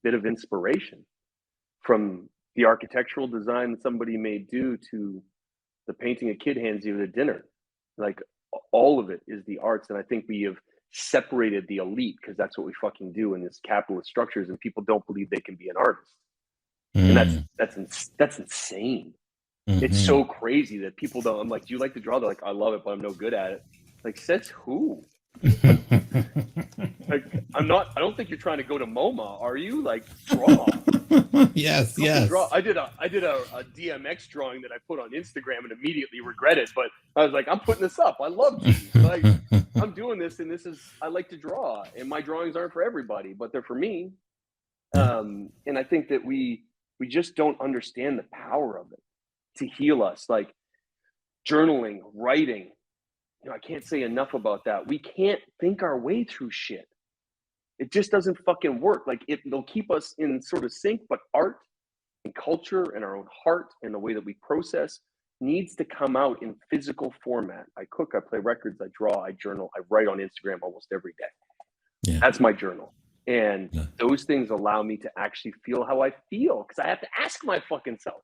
bit of inspiration, from the architectural design that somebody may do to the painting a kid hands you at dinner. Like all of it is the arts. And I think we have separated the elite because that's what we fucking do in this capitalist structures, and people don't believe they can be an artist. And that's insane. It's so crazy that people don't. I'm like, do you like to draw? They're like, I love it, but I'm no good at it. Like, says who? Like, I don't think you're trying to go to MoMA, are you? Like, draw. Yes. Draw. I did a DMX drawing that I put on Instagram and immediately regretted, but I was like, I'm putting this up. I love you. Like, I'm doing this, and I like to draw, and my drawings aren't for everybody, but they're for me. And I think that we just don't understand the power of it to heal us. Like journaling, writing. You know, I can't say enough about that. We can't think our way through shit. It just doesn't fucking work. Like it'll keep us in sort of sync, but art and culture and our own heart and the way that we process needs to come out in physical format. I cook, I play records, I draw, I journal, I write on Instagram almost every day. That's my journal. And those things allow me to actually feel how I feel, because I have to ask my fucking self.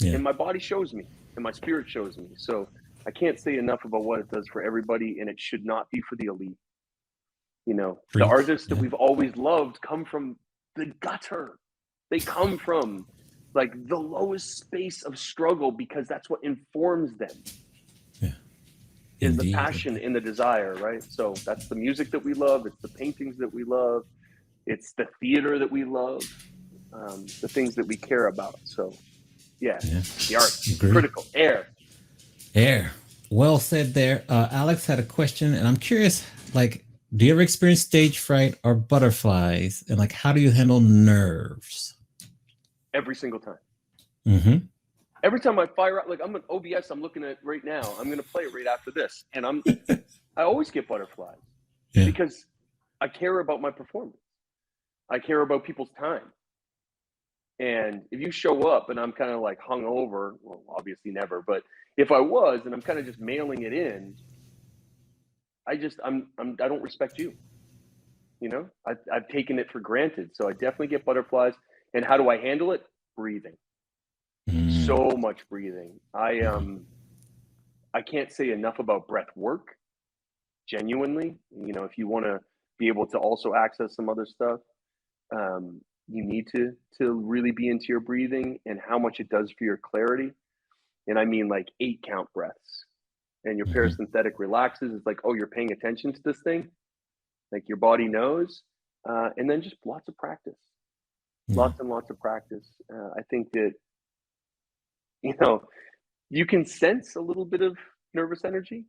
And my body shows me, and my spirit shows me. So I can't say enough about what it does for everybody, and it should not be for the elite. You know, the artists that we've always loved come from the gutter. They come from like the lowest space of struggle, because that's what informs them. Is the passion and the desire, right? So that's the music that we love. It's the paintings that we love. It's the theater that we love. The things that we care about. So the art, critical. Air. Well said there. Alex had a question, and I'm curious, like, do you ever experience stage fright or butterflies? And like, how do you handle nerves? Every single time. Every time I fire out, like I'm an OBS, I'm looking at right now. I'm going to play it right after this. And I always get butterflies because I care about my performance. I care about people's time. And if you show up and I'm kind of like hungover, well, obviously never, but if I was, and I'm kind of just mailing it in, I don't respect you. You know, I've taken it for granted. So I definitely get butterflies. And how do I handle it? Breathing. So much breathing. I can't say enough about breath work. Genuinely, you know, if you want to be able to also access some other stuff, you need to really be into your breathing and how much it does for your clarity. And I mean like 8 count breaths. And your parasympathetic relaxes. It's like, oh, you're paying attention to this thing. Like your body knows. And then just lots of practice. Lots and lots of practice. I think that You know, you can sense a little bit of nervous energy,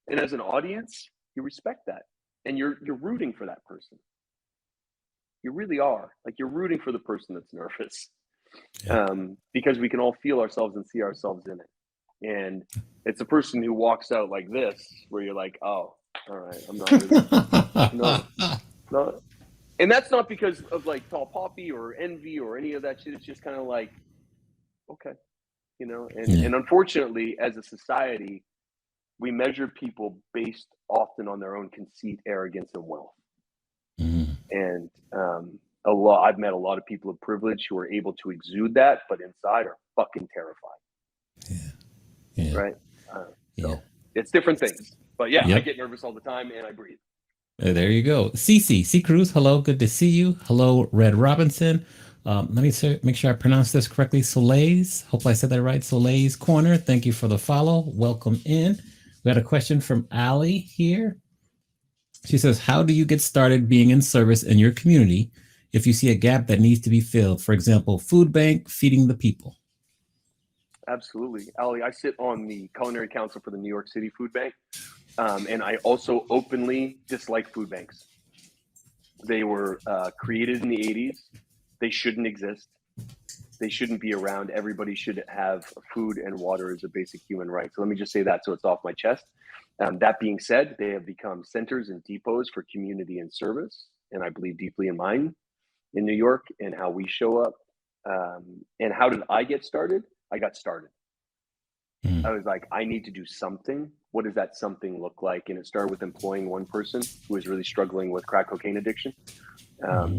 and as an audience, you respect that, and you're rooting for that person. You really are. Like, you're rooting for the person that's nervous, Yeah. because we can all feel ourselves and see ourselves in it. And it's a person who walks out like this, where you're like, oh, all right, I'm not really, no, no. And that's not because of like tall poppy or envy or any of that shit. It's just kind of like, okay, Yeah. and unfortunately, as a society, we measure people based often on their own conceit, arrogance, and wealth. Mhm. And I've met a lot of people of privilege who are able to exude that, but inside are fucking terrified, Yeah. Yeah. right? Yeah. So it's different things. But yeah, I Yep. get nervous all the time and I breathe. There you go. C Cruz, hello. Good to see you. Hello, Red Robinson. Let me make sure I pronounce this correctly. Soleil's. Hopefully I said that right. Soleil's Corner. Thank you for the follow. Welcome in. We had a question from Allie here. She says, how do you get started being in service in your community if you see a gap that needs to be filled? For example, food bank, feeding the people. Absolutely. Ali, I sit on the Culinary Council for the New York City Food Bank. And I also openly dislike food banks. They were created in the 80s. They shouldn't exist. They shouldn't be around. Everybody should have food and water as a basic human right. So let me just say that so it's off my chest. That being said, they have become centers and depots for community and service. And I believe deeply in mine in New York and how we show up. And how did I get started? I got started. I was like, I need to do something. What does that something look like? And it started with employing one person who was really struggling with crack cocaine addiction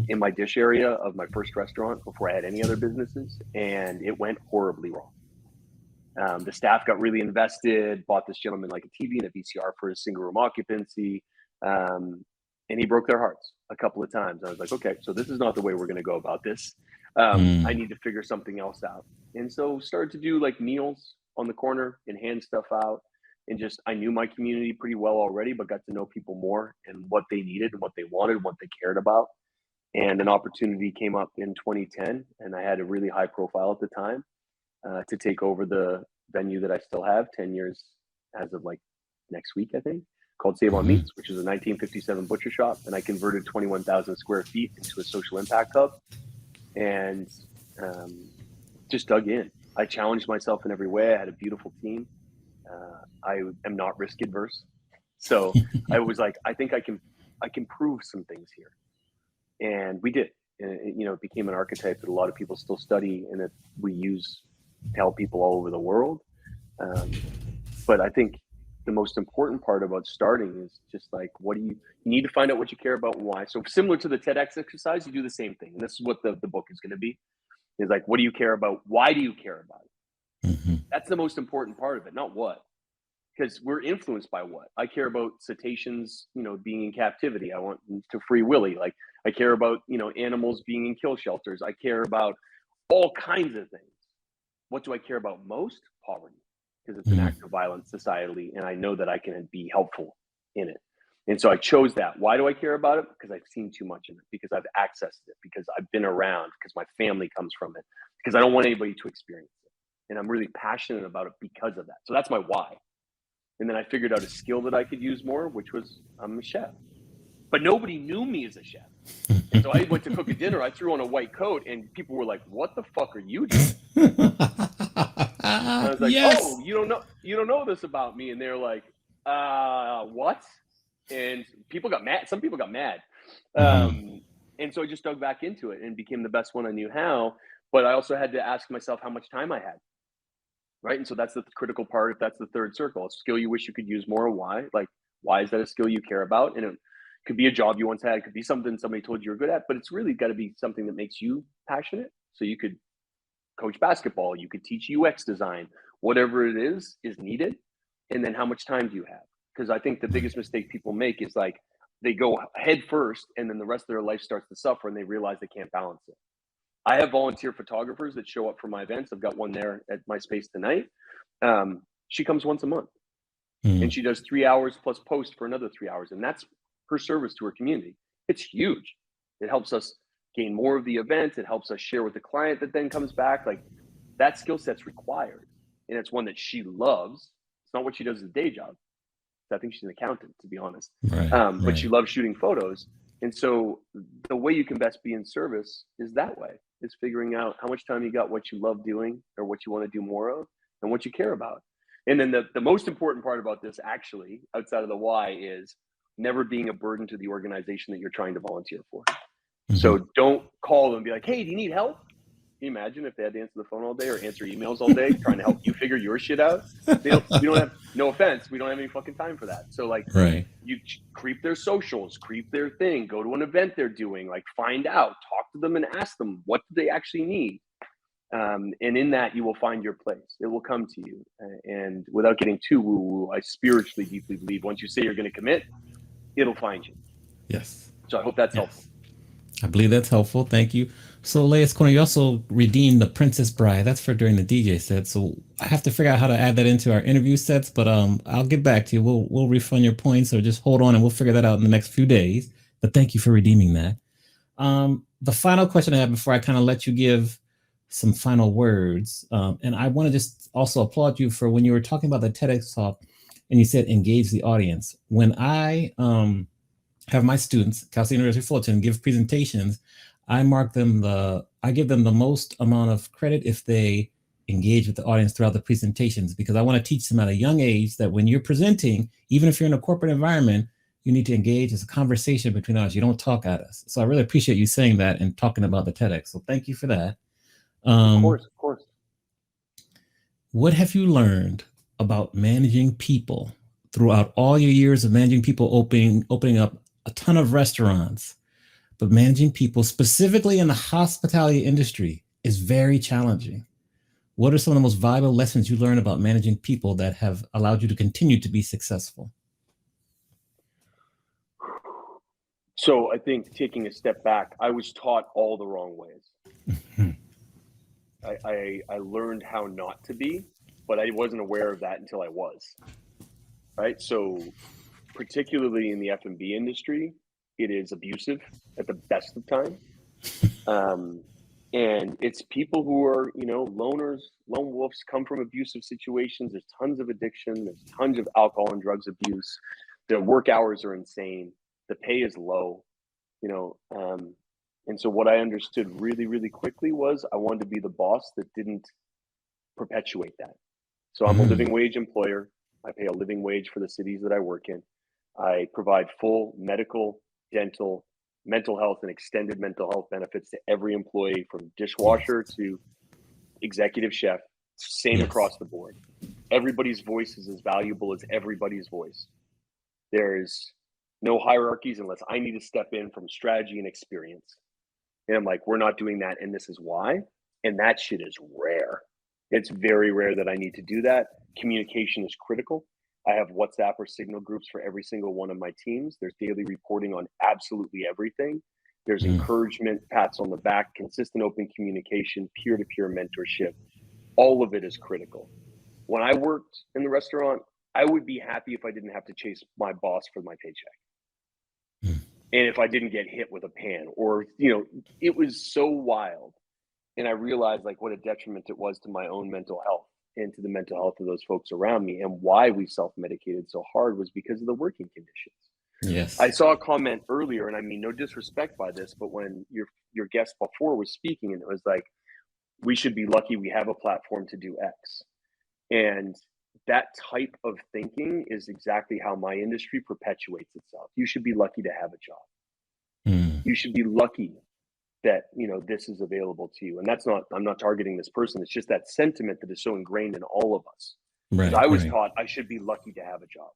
in my dish area of my first restaurant before I had any other businesses. And it went horribly wrong. The staff got really invested, bought this gentleman like a TV and a VCR for his single room occupancy. And he broke their hearts a couple of times. I was like, okay, so this is not the way we're going to go about this. I need to figure something else out. And so started to do like meals on the corner and hand stuff out. And just, I knew my community pretty well already, but got to know people more and what they needed and what they wanted, and what they cared about. And an opportunity came up in 2010, and I had a really high profile at the time to take over the venue that I still have 10 years as of like next week, I think, called Save on Meats, which is a 1957 butcher shop. And I converted 21,000 square feet into a social impact hub and just dug in. I challenged myself in every way. I had a beautiful team. I am not risk adverse. So I was like, I think I can prove some things here. And we did. And it became an archetype that a lot of people still study and that we use to help people all over the world. But I think the most important part about starting is just like, you need to find out what you care about and why. So similar to the TEDx exercise, you do the same thing. And this is what the book is going to be, is like, what do you care about? Why do you care about it? That's the most important part of it, not what. Because we're influenced by what. I care about cetaceans, being in captivity. I want to free Willy. Like, I care about, animals being in kill shelters. I care about all kinds of things. What do I care about most? Poverty, because it's an act of violence societally, and I know that I can be helpful in it. And so I chose that. Why do I care about it? Because I've seen too much of it, because I've accessed it, because I've been around, because my family comes from it, because I don't want anybody to experience it. And I'm really passionate about it because of that. So that's my why. And then I figured out a skill that I could use more, which was I'm a chef. But nobody knew me as a chef. And so I went to cook a dinner. I threw on a white coat, and people were like, "What the fuck are you doing?" And I was like, yes. "Oh, you don't know this about me." And they're like, "What?" And people got mad. Some people got mad. And so I just dug back into it and became the best one I knew how. But I also had to ask myself how much time I had. Right. And so that's the critical part. If that's the third circle, a skill you wish you could use more. Why? Like, why is that a skill you care about? And it could be a job you once had. It could be something somebody told you you're good at, but it's really got to be something that makes you passionate. So you could coach basketball, you could teach UX design, whatever it is needed. And then how much time do you have? Because I think the biggest mistake people make is like they go head first and then the rest of their life starts to suffer and they realize they can't balance it. I have volunteer photographers that show up for my events. I've got one there at my space tonight. She comes once a month and she does 3 hours plus post for another 3 hours. And that's her service to her community. It's huge. It helps us gain more of the event. It helps us share with the client that then comes back. Like, that skill set's required, and it's one that she loves. It's not what she does as a day job. I think she's an accountant, to be honest. Right. But she loves shooting photos. And so the way you can best be in service is that way, is figuring out how much time you got, what you love doing or what you want to do more of, and what you care about. And then the most important part about this, actually, outside of the why, is never being a burden to the organization that you're trying to volunteer for. Mm-hmm. So don't call them and be like, hey, do you need help? Can you imagine if they had to answer the phone all day or answer emails all day trying to help you figure your shit out? We don't have, no offense, we don't have any fucking time for that. So like, right. You creep their socials, creep their thing, go to an event they're doing, like find out, talk to them and ask them, what do they actually need? And in that, you will find your place. It will come to you. And without getting too woo-woo, I spiritually deeply believe once you say you're going to commit, it'll find you. Yes. So I hope that's helpful. I believe that's helpful. Thank you. So, Leia's Corner, you also redeemed the Princess Bride. That's for during the DJ set. So I have to figure out how to add that into our interview sets, but I'll get back to you. We'll refund your points, or just hold on and we'll figure that out in the next few days. But thank you for redeeming that. The final question I have before I kind of let you give some final words, and I want to just also applaud you for when you were talking about the TEDx talk and you said engage the audience. When I have my students, Cal State University Fullerton, give presentations, I give them the most amount of credit if they engage with the audience throughout the presentations, because I want to teach them at a young age that when you're presenting, even if you're in a corporate environment, you need to engage. It's a conversation between us. You don't talk at us. So I really appreciate you saying that and talking about the TEDx. So thank you for that. Of course. What have you learned about managing people throughout all your years of managing people, opening up a ton of restaurants, but managing people specifically in the hospitality industry is very challenging? What are some of the most valuable lessons you learned about managing people that have allowed you to continue to be successful? So I think taking a step back, I was taught all the wrong ways. I learned how not to be, but I wasn't aware of that until I was. Right. So particularly in the F&B industry, it is abusive at the best of times. And it's people who are, loners, lone wolves, come from abusive situations. There's tons of addiction. There's tons of alcohol and drugs abuse. Their work hours are insane. The pay is low, and so what I understood really, really quickly was I wanted to be the boss that didn't perpetuate that. So I'm a living wage employer. I pay a living wage for the cities that I work in. I provide full medical, dental, mental health, and extended mental health benefits to every employee, from dishwasher to executive chef. Same across the board. Everybody's voice is as valuable as everybody's voice. There's no hierarchies unless I need to step in from strategy and experience. And I'm like, we're not doing that, and this is why. And that shit is rare. It's very rare that I need to do that. Communication is critical. I have WhatsApp or Signal groups for every single one of my teams. There's daily reporting on absolutely everything. There's encouragement, pats on the back, consistent open communication, peer-to-peer mentorship. All of it is critical. When I worked in the restaurant, I would be happy if I didn't have to chase my boss for my paycheck. And if I didn't get hit with a pan, or, it was so wild. And I realized like what a detriment it was to my own mental health and to the mental health of those folks around me. And why we self-medicated so hard was because of the working conditions. Yes. I saw a comment earlier, and I mean, no disrespect by this, but when your guest before was speaking, and it was like, we should be lucky we have a platform to do X. And that type of thinking is exactly how my industry perpetuates itself. You should be lucky to have a job. You should be lucky that, this is available to you. And I'm not targeting this person. It's just that sentiment that is so ingrained in all of us. Right. I was taught I should be lucky to have a job.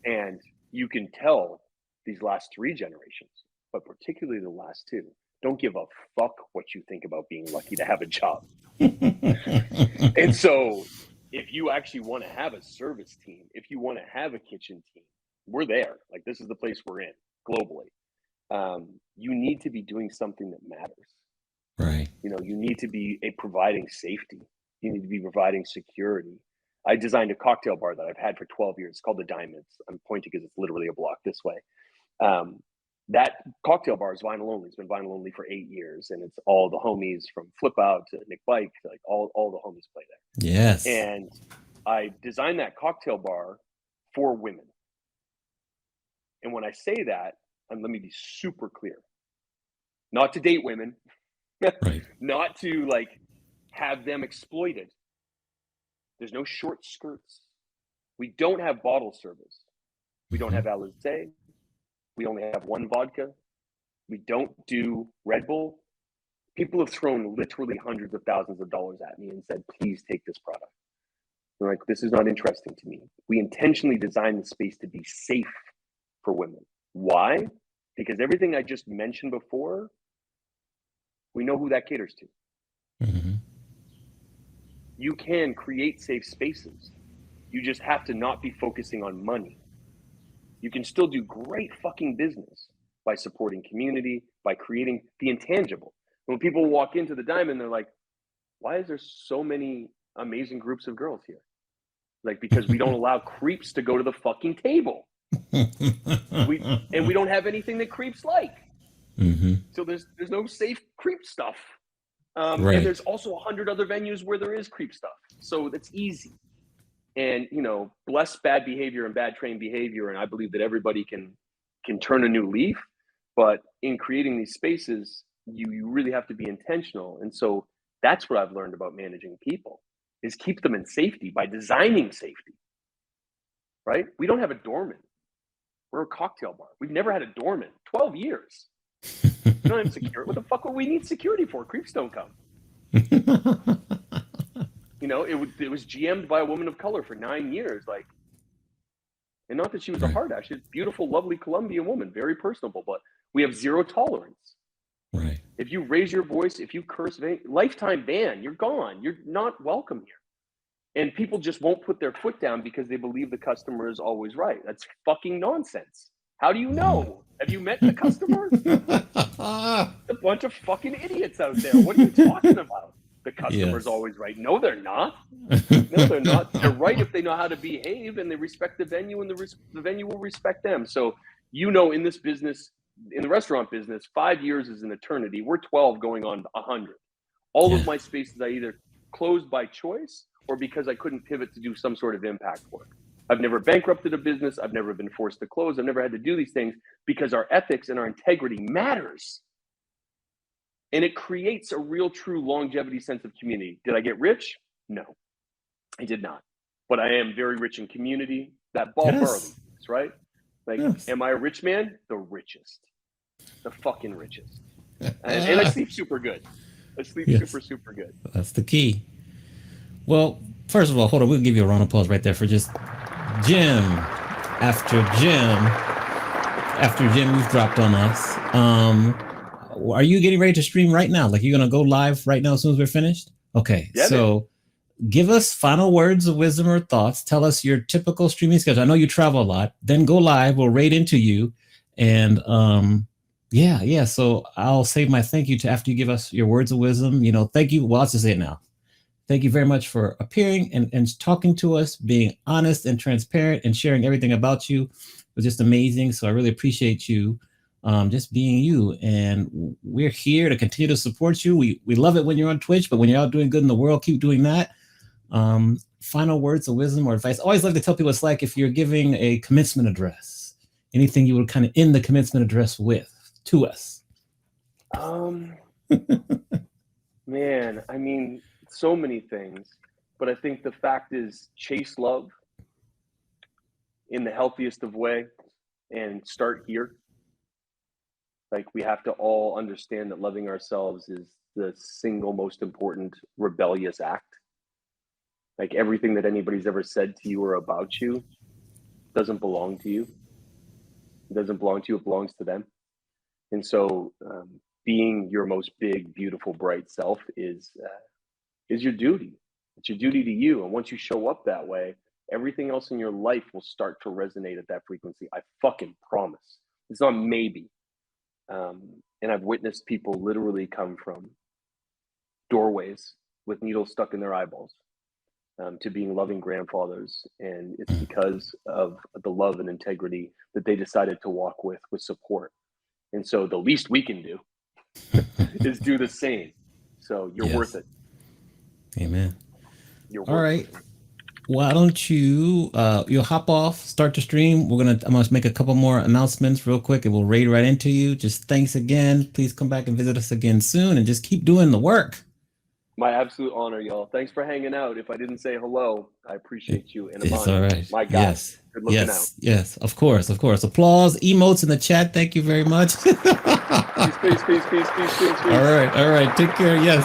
And you can tell these last 3 generations, but particularly the last 2, don't give a fuck what you think about being lucky to have a job. And so if you actually want to have a service team, if you want to have a kitchen team, we're there. Like, this is the place we're in globally. You need to be doing something that matters. Right. You need to be providing safety. You need to be providing security. I designed a cocktail bar that I've had for 12 years. It's called the Diamonds. I'm pointing because it's literally a block this way. That cocktail bar is vinyl only. It's been vinyl only for 8 years, and it's all the homies from Flip Out to Nick Bike, like all the homies play there. Yes. And I designed that cocktail bar for women. And when I say that, and let me be super clear, not to date women, Right. not to like have them exploited. There's no short skirts. We don't have bottle service. We don't have Alizé. We only have one vodka. We don't do Red Bull. People have thrown literally hundreds of thousands of dollars at me and said, please take this product. They're like, this is not interesting to me. We intentionally designed the space to be safe for women. Why? Because everything I just mentioned before, we know who that caters to. Mm-hmm. You can create safe spaces. You just have to not be focusing on money. You can still do great fucking business by supporting community, by creating the intangible. When people walk into the Diamond, they're like, why is there so many amazing groups of girls here? Like, because we don't allow creeps to go to the fucking table. We don't have anything that creeps like. Mm-hmm. So there's no safe creep stuff. Right. And there's also 100 other venues where there is creep stuff. So that's easy. And, you know, bless bad behavior and bad trained behavior. And I believe that everybody can turn a new leaf. But in creating these spaces, you really have to be intentional. And so that's what I've learned about managing people, is keep them in safety by designing safety, right? We don't have a doorman. We're a cocktail bar. We've never had a doorman. 12 years. We don't have security. What the fuck would we need security for? Creeps don't come. You know, it was GM'd by a woman of color for 9 years. Like, and not that she was a hard ass. She's a beautiful, lovely Colombian woman, very personable, but we have zero tolerance. Right. If you raise your voice, if you curse, lifetime ban, you're gone. You're not welcome here. And people just won't put their foot down because they believe the customer is always right. That's fucking nonsense. How do you know? Have you met the customer? A bunch of fucking idiots out there. What are you talking about? The customer's always right. No, they're not. No, they're not. They're right if they know how to behave and they respect the venue, and the venue will respect them. So, you know, in this business, in the restaurant business, 5 years is an eternity. We're 12 going on 100. All of my spaces I either closed by choice or because I couldn't pivot to do some sort of impact work. I've never bankrupted a business. I've never been forced to close. I've never had to do these things because our ethics and our integrity matters. And it creates a real, true longevity sense of community. Did I get rich? No, I did not. But I am very rich in community. That Bob Marley, right? Like, am I a rich man? The richest. The fucking richest. And I sleep super good. I sleep super good. That's the key. Well, first of all, hold on. We'll give you a round of applause right there for just Jim after Jim you've dropped on us. Are you getting ready to stream right now? Like, you're going to go live right now as soon as we're finished? Okay. Yeah, so give us final words of wisdom or thoughts. Tell us your typical streaming schedule. I know you travel a lot. Then go live. We'll raid into you. And so I'll save my thank you to after you give us your words of wisdom. You know, thank you. Well, I'll just say it now. Thank you very much for appearing and talking to us, being honest and transparent and sharing everything about you. It was just amazing. So I really appreciate you just being you. And we're here to continue to support you. We love it when you're on Twitch, but when you're out doing good in the world, keep doing that. Final words of wisdom or advice. I always like to tell people it's like if you're giving a commencement address, anything you would kind of end the commencement address with to us. Man, I mean, so many things, but I think the fact is chase love in the healthiest of way and start here. Like, we have to all understand that loving ourselves is the single most important rebellious act. Like, everything that anybody's ever said to you or about you doesn't belong to you. It doesn't belong to you, it belongs to them. And so being your most big, beautiful, bright self is your duty. It's your duty to you. And once you show up that way, everything else in your life will start to resonate at that frequency. I fucking promise. It's not maybe. And I've witnessed people literally come from doorways with needles stuck in their eyeballs to being loving grandfathers. And it's because of the love and integrity that they decided to walk with support. And so the least we can do is do the same. So you're Yes. worth it. Amen. You're All worth right. it. Why don't you'll hop off, start the stream. I'm gonna make a couple more announcements real quick and we'll raid right into you. Just thanks again. Please come back and visit us again soon and just keep doing the work. My absolute honor, y'all. Thanks for hanging out. If I didn't say hello, I appreciate you. And It's Amani, all right. my guy, Yes. good looking out. Yes. Of course. Applause, emotes in the chat. Thank you very much. Peace. All right. Take care. Yes.